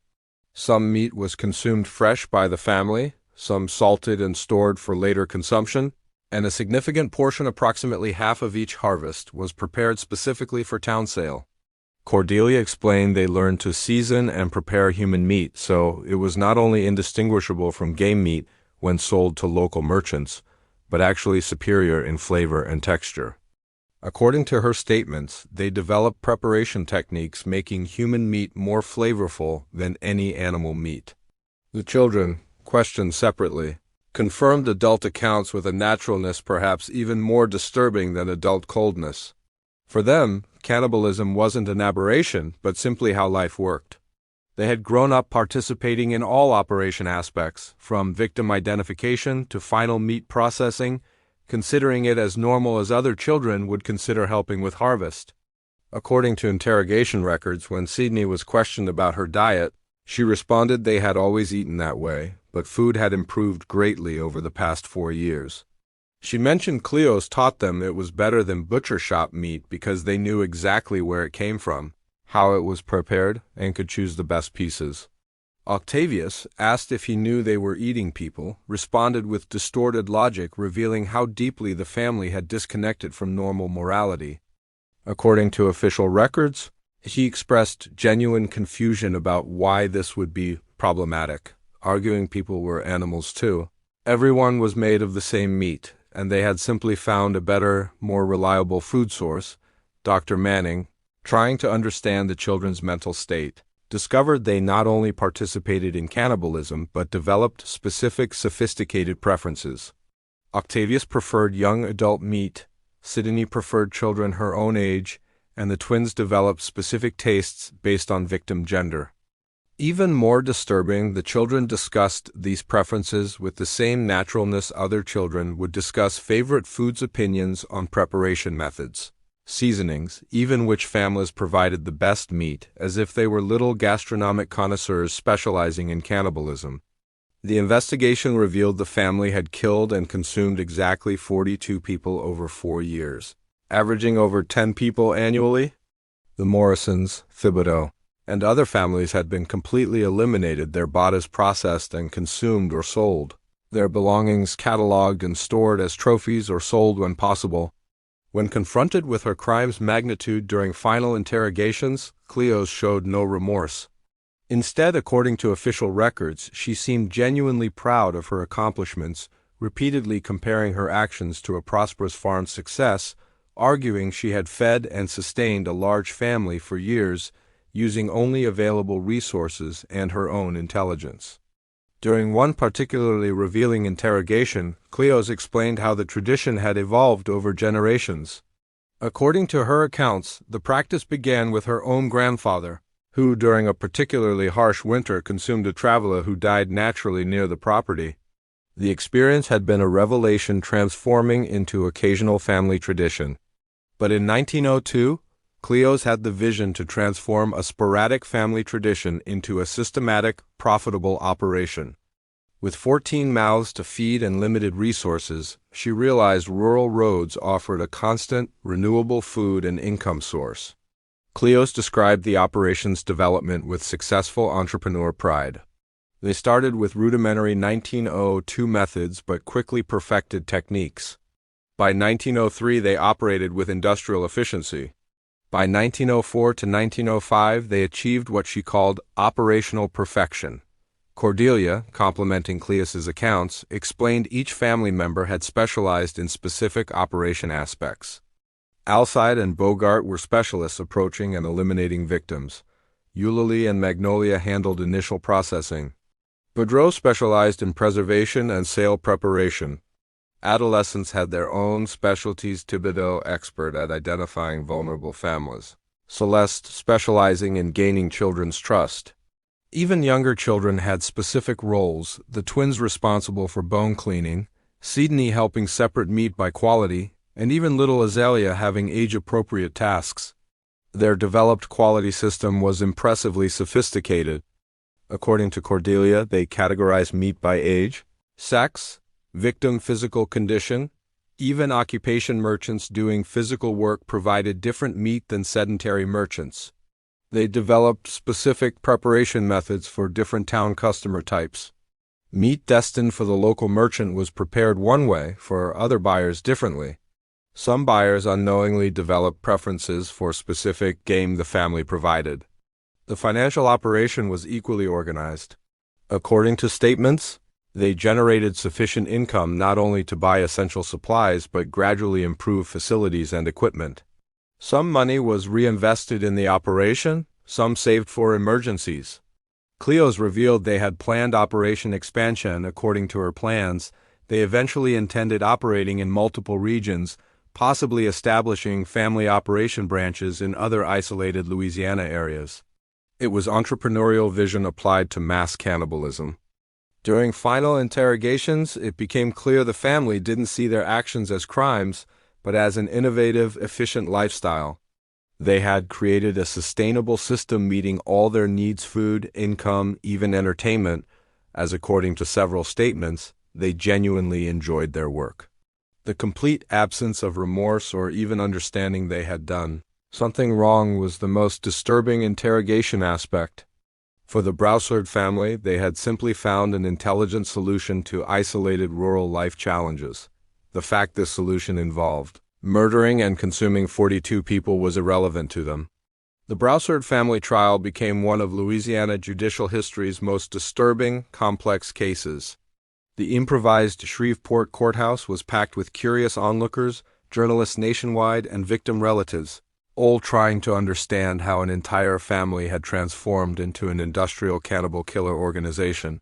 Some meat was consumed fresh by the family, some salted and stored for later consumption, and a significant portion, approximately half of each harvest, was prepared specifically for town sale. Cordelia explained they learned to season and prepare human meat, so it was not only indistinguishable from game meat when sold to local merchants, but actually superior in flavor and texture. According to her statements, they developed preparation techniques making human meat more flavorful than any animal meat. The children, questioned separately, confirmed adult accounts with a naturalness perhaps even more disturbing than adult coldness. For them, cannibalism wasn't an aberration, but simply how life worked. They had grown up participating in all operation aspects, from victim identification to final meat processing, considering it as normal as other children would consider helping with harvest. According to interrogation records, when Sidney was questioned about her diet, she responded they had always eaten that way, but food had improved greatly over the past 4 years. She mentioned Cleos taught them it was better than butcher shop meat because they knew exactly where it came from, how it was prepared, and could choose the best pieces. Octavius, asked if he knew they were eating people, responded with distorted logic, revealing how deeply the family had disconnected from normal morality. According to official records, he expressed genuine confusion about why this would be problematic, arguing people were animals too. Everyone was made of the same meat, and they had simply found a better, more reliable food source. Dr. Manning, trying to understand the children's mental state, discovered they not only participated in cannibalism but developed specific sophisticated preferences. Octavius preferred young adult meat, Sidonie preferred children her own age, and the twins developed specific tastes based on victim gender. Even more disturbing, the children discussed these preferences with the same naturalness other children would discuss favorite foods, opinions on preparation methods, seasonings, even which families provided the best meat, as if they were little gastronomic connoisseurs specializing in cannibalism. The investigation revealed the family had killed and consumed exactly 42 people over 4 years, averaging over 10 people annually. The Morrisons, Thibodeau, and other families had been completely eliminated, their bodies processed and consumed or sold, their belongings cataloged and stored as trophies or sold when possible. When confronted with her crime's magnitude during final interrogations, Cleos showed no remorse. Instead, according to official records, she seemed genuinely proud of her accomplishments, repeatedly comparing her actions to a prosperous farm's success, arguing she had fed and sustained a large family for years, using only available resources and her own intelligence. During one particularly revealing interrogation, Cleos explained how the tradition had evolved over generations. According to her accounts, the practice began with her own grandfather, who during a particularly harsh winter consumed a traveler who died naturally near the property. The experience had been a revelation, transforming into occasional family tradition. But in 1902, Cleos had the vision to transform a sporadic family tradition into a systematic, profitable operation. With 14 mouths to feed and limited resources, she realized rural roads offered a constant, renewable food and income source. Cleos described the operation's development with successful entrepreneur pride. They started with rudimentary 1902 methods but quickly perfected techniques. By 1903, they operated with industrial efficiency. By 1904 to 1905, they achieved what she called operational perfection. Cordelia, complementing Cleos's accounts, explained each family member had specialized in specific operation aspects. Alcide and Bogart were specialists approaching and eliminating victims. Eulalie and Magnolia handled initial processing. Boudreau specialized in preservation and sale preparation. Adolescents had their own specialties, Thibodeau expert at identifying vulnerable families, Celeste specializing in gaining children's trust. Even younger children had specific roles, the twins responsible for bone cleaning, Sidonie helping separate meat by quality, and even little Azalea having age-appropriate tasks. Their developed quality system was impressively sophisticated. According to Cordelia, they categorized meat by age, sex, victim physical condition. Even occupation merchants doing physical work provided different meat than sedentary merchants. They developed specific preparation methods for different town customer types. Meat destined for the local merchant was prepared one way, for other buyers differently. Some buyers unknowingly developed preferences for specific game the family provided. The financial operation was equally organized. According to statements, they generated sufficient income not only to buy essential supplies but gradually improve facilities and equipment. Some money was reinvested in the operation, some saved for emergencies. Cleos revealed they had planned operation expansion. According to her plans, they eventually intended operating in multiple regions, possibly establishing family operation branches in other isolated Louisiana areas. It was entrepreneurial vision applied to mass cannibalism. During final interrogations, it became clear the family didn't see their actions as crimes, but as an innovative, efficient lifestyle. They had created a sustainable system meeting all their needs: food, income, even entertainment, as according to several statements, they genuinely enjoyed their work. The complete absence of remorse or even understanding they had done something wrong was the most disturbing interrogation aspect. For the Broussard family, they had simply found an intelligent solution to isolated rural life challenges. The fact this solution involved murdering and consuming 42 people was irrelevant to them. The Broussard family trial became one of Louisiana judicial history's most disturbing, complex cases. The improvised Shreveport courthouse was packed with curious onlookers, journalists nationwide, and victim relatives, all trying to understand how an entire family had transformed into an industrial cannibal killer organization.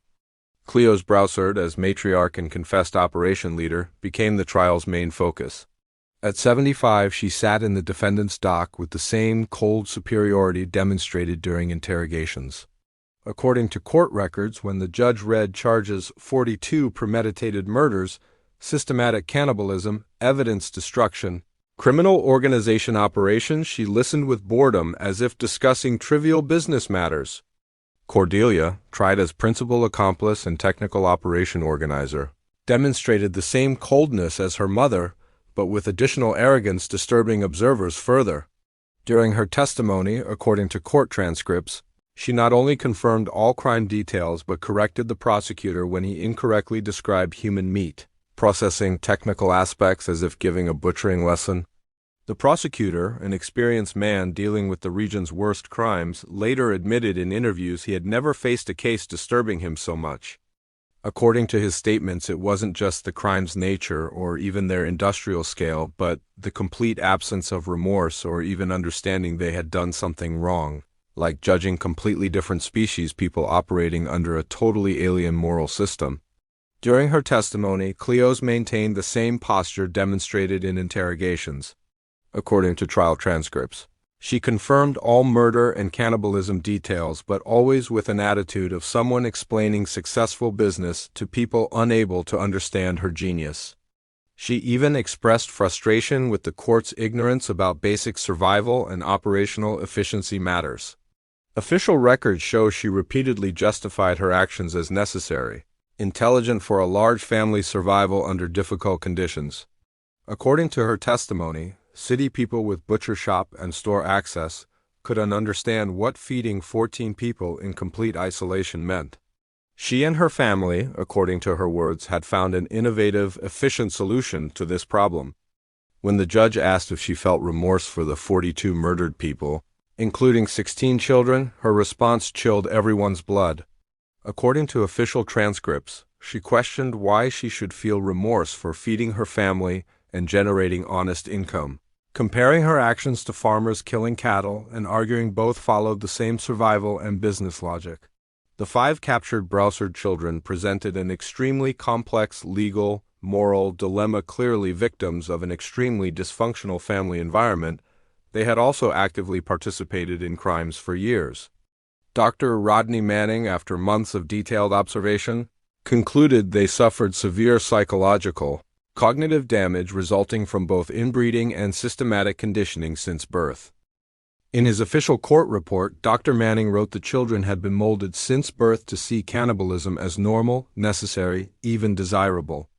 Cleos Broussard, as matriarch and confessed operation leader, became the trial's main focus. At 75, she sat in the defendant's dock with the same cold superiority demonstrated during interrogations. According to court records, when the judge read charges 42 premeditated murders, systematic cannibalism, evidence destruction, criminal organization operations, she listened with boredom as if discussing trivial business matters. Cordelia, tried as principal accomplice and technical operation organizer, demonstrated the same coldness as her mother, but with additional arrogance disturbing observers further. During her testimony, according to court transcripts, she not only confirmed all crime details but corrected the prosecutor when he incorrectly described human meat, processing technical aspects as if giving a butchering lesson. The prosecutor, an experienced man dealing with the region's worst crimes, later admitted in interviews he had never faced a case disturbing him so much. According to his statements, it wasn't just the crime's nature or even their industrial scale, but the complete absence of remorse or even understanding they had done something wrong, like judging completely different species people operating under a totally alien moral system. During her testimony, Cleos maintained the same posture demonstrated in interrogations. According to trial transcripts, she confirmed all murder and cannibalism details, but always with an attitude of someone explaining successful business to people unable to understand her genius. She even expressed frustration with the court's ignorance about basic survival and operational efficiency matters. Official records show she repeatedly justified her actions as necessary, intelligent for a large family's survival under difficult conditions. According to her testimony, city people with butcher shop and store access couldn't understand what feeding 14 people in complete isolation meant. She and her family, according to her words, had found an innovative, efficient solution to this problem. When the judge asked if she felt remorse for the 42 murdered people, including 16 children, her response chilled everyone's blood. According to official transcripts, she questioned why she should feel remorse for feeding her family and generating honest income, comparing her actions to farmers killing cattle and arguing both followed the same survival and business logic. The 5 captured Broussard children presented an extremely complex legal, moral dilemma, clearly victims of an extremely dysfunctional family environment. They had also actively participated in crimes for years. Dr. Rodney Manning, after months of detailed observation, concluded they suffered severe psychological, cognitive damage resulting from both inbreeding and systematic conditioning since birth. In his official court report, Dr. Manning wrote the children had been molded since birth to see cannibalism as normal, necessary, even desirable.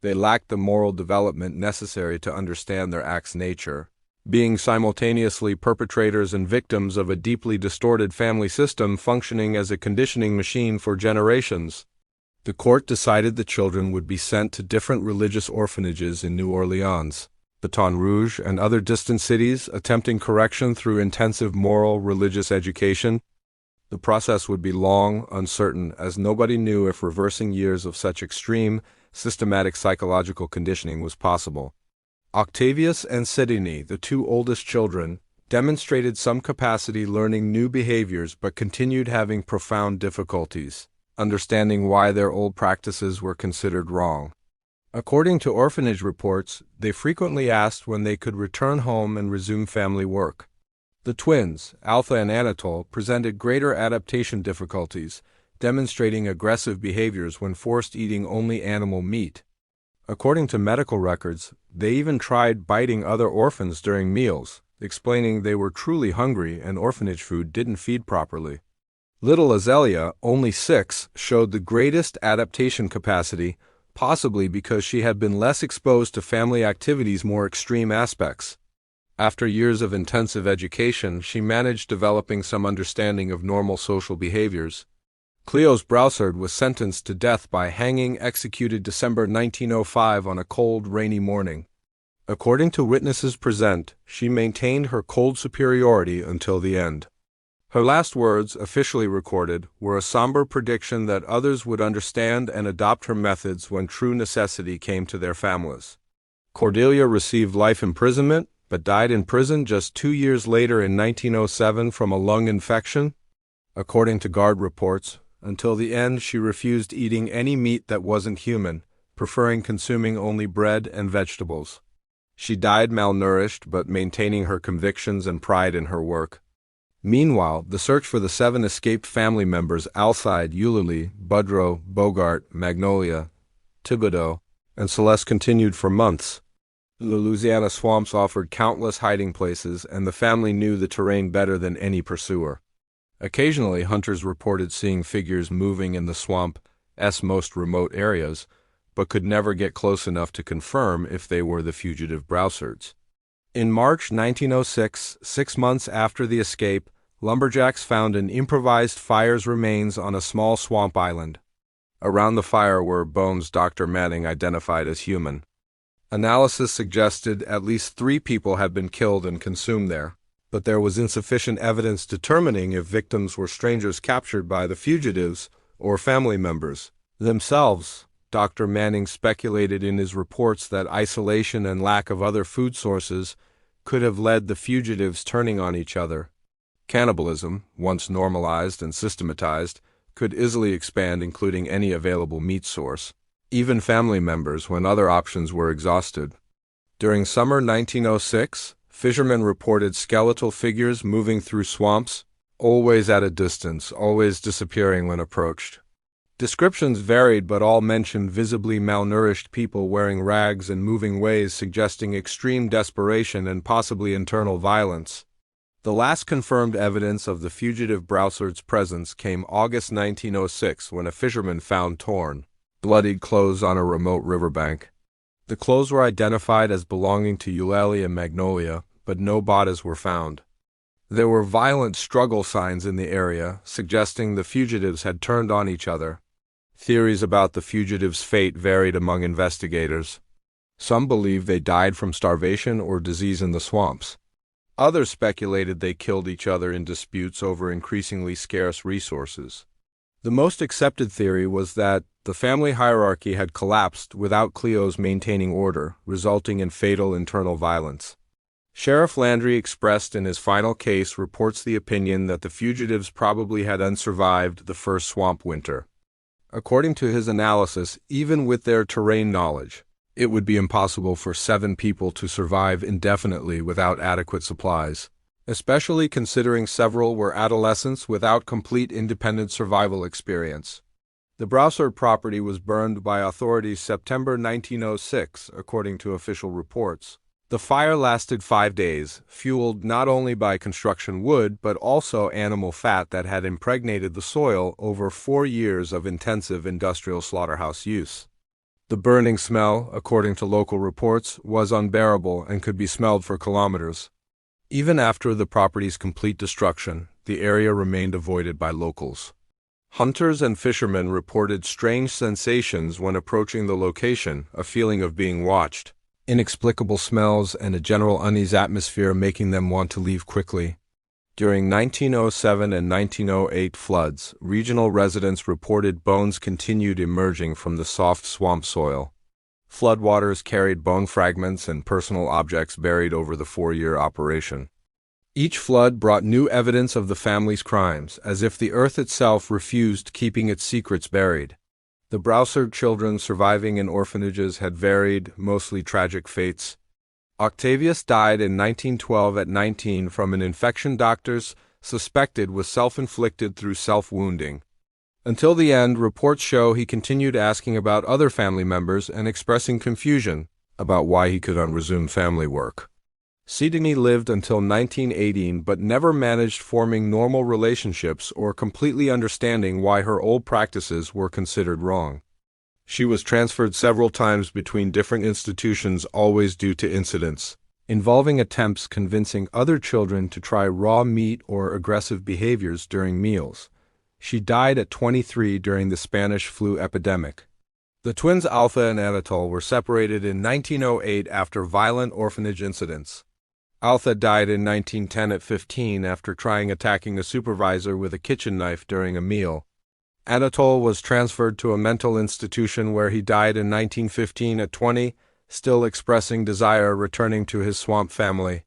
They lacked the moral development necessary to understand their act's nature, being simultaneously perpetrators and victims of a deeply distorted family system functioning as a conditioning machine for generations. The court decided the children would be sent to different religious orphanages in New Orleans, Baton Rouge, and other distant cities, attempting correction through intensive moral religious education. The process would be long, uncertain, as nobody knew if reversing years of such extreme, systematic psychological conditioning was possible. Octavius and Sidney, the 2 oldest children, demonstrated some capacity learning new behaviors but continued having profound difficulties understanding why their old practices were considered wrong. According to orphanage reports, they frequently asked when they could return home and resume family work. The twins, Alpha and Anatole, presented greater adaptation difficulties, demonstrating aggressive behaviors when forced eating only animal meat. According to medical records, they even tried biting other orphans during meals, explaining they were truly hungry and orphanage food didn't feed properly. Little Azalea, only 6, showed the greatest adaptation capacity, possibly because she had been less exposed to family activities' more extreme aspects. After years of intensive education, she managed developing some understanding of normal social behaviors. Cleos Broussard was sentenced to death by hanging, executed December 1905 on a cold, rainy morning. According to witnesses present, she maintained her cold superiority until the end. Her last words, officially recorded, were a somber prediction that others would understand and adopt her methods when true necessity came to their families. Cordelia received life imprisonment, but died in prison just 2 years later in 1907 from a lung infection. According to guard reports, until the end she refused eating any meat that wasn't human, preferring consuming only bread and vegetables. She died malnourished but maintaining her convictions and pride in her work. Meanwhile, the search for the 7 escaped family members Alcide, Eulalie, Boudreau, Bogart, Magnolia, Thibodeau, and Celeste continued for months. The Louisiana swamps offered countless hiding places, and the family knew the terrain better than any pursuer. Occasionally, hunters reported seeing figures moving in the swamp's most remote areas, but could never get close enough to confirm if they were the fugitive Broussards. In March 1906, 6 months after the escape, lumberjacks found an improvised fire's remains on a small swamp island. Around the fire were bones Dr. Manning identified as human. Analysis suggested at least 3 people had been killed and consumed there, but there was insufficient evidence determining if victims were strangers captured by the fugitives or family members themselves. Dr. Manning speculated in his reports that isolation and lack of other food sources could have led the fugitives turning on each other. Cannibalism, once normalized and systematized, could easily expand, including any available meat source, even family members when other options were exhausted. During summer 1906, fishermen reported skeletal figures moving through swamps, always at a distance, always disappearing when approached. Descriptions varied, but all mentioned visibly malnourished people wearing rags and moving ways, suggesting extreme desperation and possibly internal violence. The last confirmed evidence of the fugitive Broussard's presence came August 1906 when a fisherman found torn, bloodied clothes on a remote riverbank. The clothes were identified as belonging to Eulalie and Magnolia, but no bodies were found. There were violent struggle signs in the area, suggesting the fugitives had turned on each other. Theories about the fugitives' fate varied among investigators. Some believed they died from starvation or disease in the swamps. Others speculated they killed each other in disputes over increasingly scarce resources. The most accepted theory was that the family hierarchy had collapsed without Cleos maintaining order, resulting in fatal internal violence. Sheriff Landry, expressed in his final case, reports the opinion that the fugitives probably had unsurvived the first swamp winter. According to his analysis, even with their terrain knowledge, it would be impossible for 7 people to survive indefinitely without adequate supplies, especially considering several were adolescents without complete independent survival experience. The Broussard property was burned by authorities September 1906, according to official reports. The fire lasted 5 days, fueled not only by construction wood but also animal fat that had impregnated the soil over 4 years of intensive industrial slaughterhouse use. The burning smell, according to local reports, was unbearable and could be smelled for kilometers. Even after the property's complete destruction, the area remained avoided by locals. Hunters and fishermen reported strange sensations when approaching the location, a feeling of being watched, inexplicable smells, and a general uneasy atmosphere making them want to leave quickly. During 1907 and 1908 floods, regional residents reported bones continued emerging from the soft swamp soil. Floodwaters carried bone fragments and personal objects buried over the 4-year operation. Each flood brought new evidence of the family's crimes, as if the earth itself refused keeping its secrets buried. The Broussard children surviving in orphanages had varied, mostly tragic fates. Octavius died in 1912 at 19 from an infection doctors suspected was self-inflicted through self-wounding. Until the end, reports show he continued asking about other family members and expressing confusion about why he could not resume family work. Sidonie lived until 1918 but never managed forming normal relationships or completely understanding why her old practices were considered wrong. She was transferred several times between different institutions, always due to incidents, involving attempts convincing other children to try raw meat or aggressive behaviors during meals. She died at 23 during the Spanish flu epidemic. The twins Alpha and Anatole were separated in 1908 after violent orphanage incidents. Alpha died in 1910 at 15 after trying attacking a supervisor with a kitchen knife during a meal. Anatole was transferred to a mental institution where he died in 1915 at 20, still expressing desire returning to his swamp family.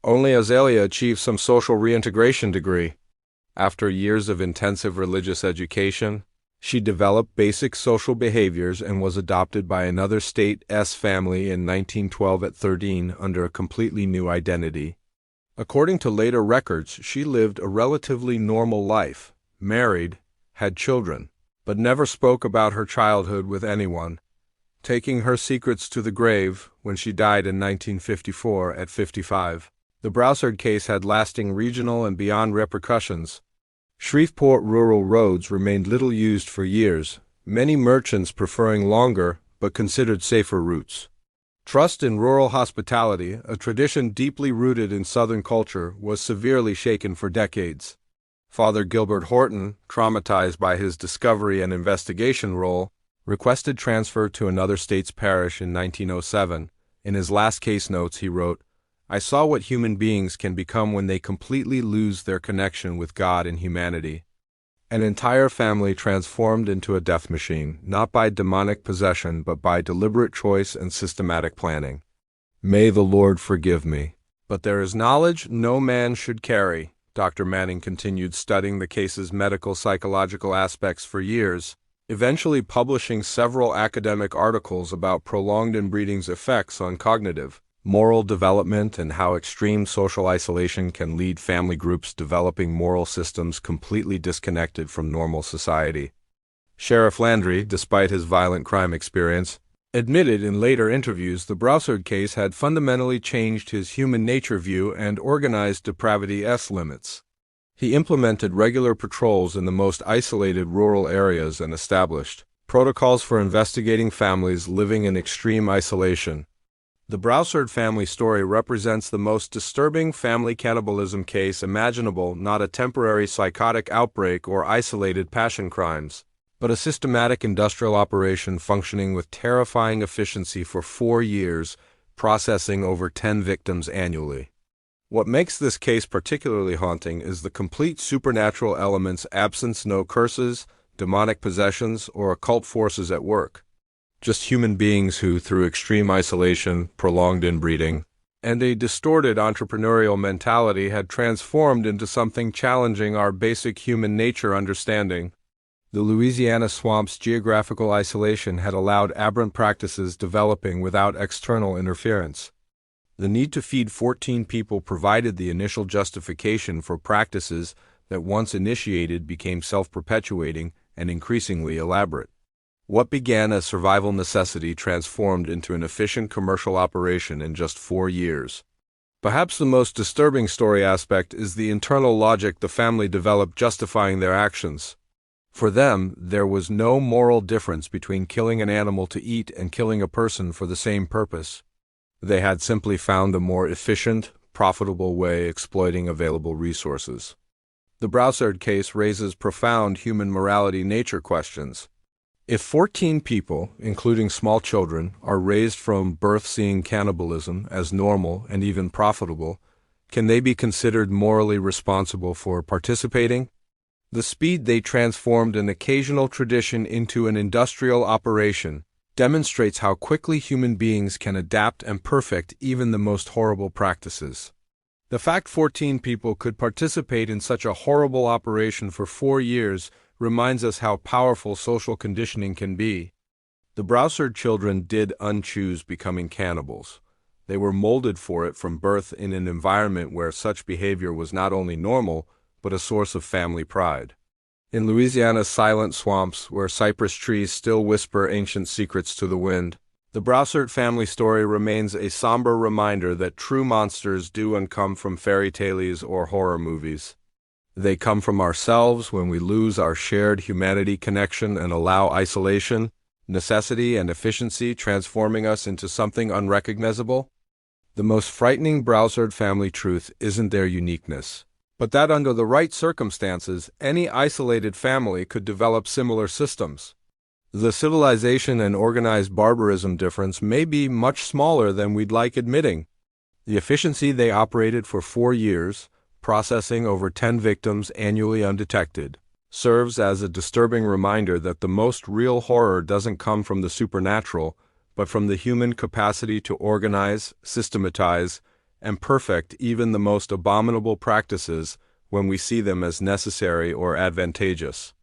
Only Azalea achieved some social reintegration degree. After years of intensive religious education, she developed basic social behaviors and was adopted by another state S family in 1912 at 13 under a completely new identity. According to later records, she lived a relatively normal life, married, had children, but never spoke about her childhood with anyone, taking her secrets to the grave when she died in 1954 at 55. The Broussard case had lasting regional and beyond repercussions. Shreveport rural roads remained little used for years, many merchants preferring longer but considered safer routes. Trust in rural hospitality, a tradition deeply rooted in Southern culture, was severely shaken for decades. Father Gilbert Horton, traumatized by his discovery and investigation role, requested transfer to another state's parish in 1907. In his last case notes, he wrote, "I saw what human beings can become when they completely lose their connection with God and humanity. An entire family transformed into a death machine, not by demonic possession, but by deliberate choice and systematic planning. May the Lord forgive me. But there is knowledge no man should carry." Dr. Manning continued studying the case's medical psychological aspects for years, eventually publishing several academic articles about prolonged inbreeding's effects on cognitive, moral development, and how extreme social isolation can lead family groups developing moral systems completely disconnected from normal society. Sheriff Landry, despite his violent crime experience, admitted in later interviews the Broussard case had fundamentally changed his human nature view and organized depravity's limits. He implemented regular patrols in the most isolated rural areas and established protocols for investigating families living in extreme isolation. The Broussard family story represents the most disturbing family cannibalism case imaginable, not a temporary psychotic outbreak or isolated passion crimes, but a systematic industrial operation functioning with terrifying efficiency for 4 years, processing over 10 victims annually. What makes this case particularly haunting is the complete supernatural elements absence: no curses, demonic possessions, or occult forces at work. Just human beings who, through extreme isolation, prolonged inbreeding, and a distorted entrepreneurial mentality had transformed into something challenging our basic human nature understanding. The Louisiana swamp's geographical isolation had allowed aberrant practices developing without external interference. The need to feed 14 people provided the initial justification for practices that once initiated became self-perpetuating and increasingly elaborate. What began as survival necessity transformed into an efficient commercial operation in just 4 years. Perhaps the most disturbing story aspect is the internal logic the family developed justifying their actions. For them, there was no moral difference between killing an animal to eat and killing a person for the same purpose. They had simply found a more efficient, profitable way exploiting available resources. The Broussard case raises profound human morality nature questions. If 14 people, including small children, are raised from birth seeing cannibalism as normal and even profitable, can they be considered morally responsible for participating? The speed they transformed an occasional tradition into an industrial operation demonstrates how quickly human beings can adapt and perfect even the most horrible practices. The fact 14 people could participate in such a horrible operation for 4 years reminds us how powerful social conditioning can be. The Broussard children did unchoose becoming cannibals. They were molded for it from birth in an environment where such behavior was not only normal, but a source of family pride. In Louisiana's silent swamps, where cypress trees still whisper ancient secrets to the wind, the Broussard family story remains a somber reminder that true monsters do come from fairy tales or horror movies. They come from ourselves when we lose our shared humanity connection and allow isolation, necessity, and efficiency transforming us into something unrecognizable. The most frightening Browsard family truth isn't their uniqueness, but that under the right circumstances, any isolated family could develop similar systems. The civilization and organized barbarism difference may be much smaller than we'd like admitting. The efficiency they operated for 4 years, processing over 10 victims annually undetected, serves as a disturbing reminder that the most real horror doesn't come from the supernatural, but from the human capacity to organize, systematize, and perfect even the most abominable practices when we see them as necessary or advantageous.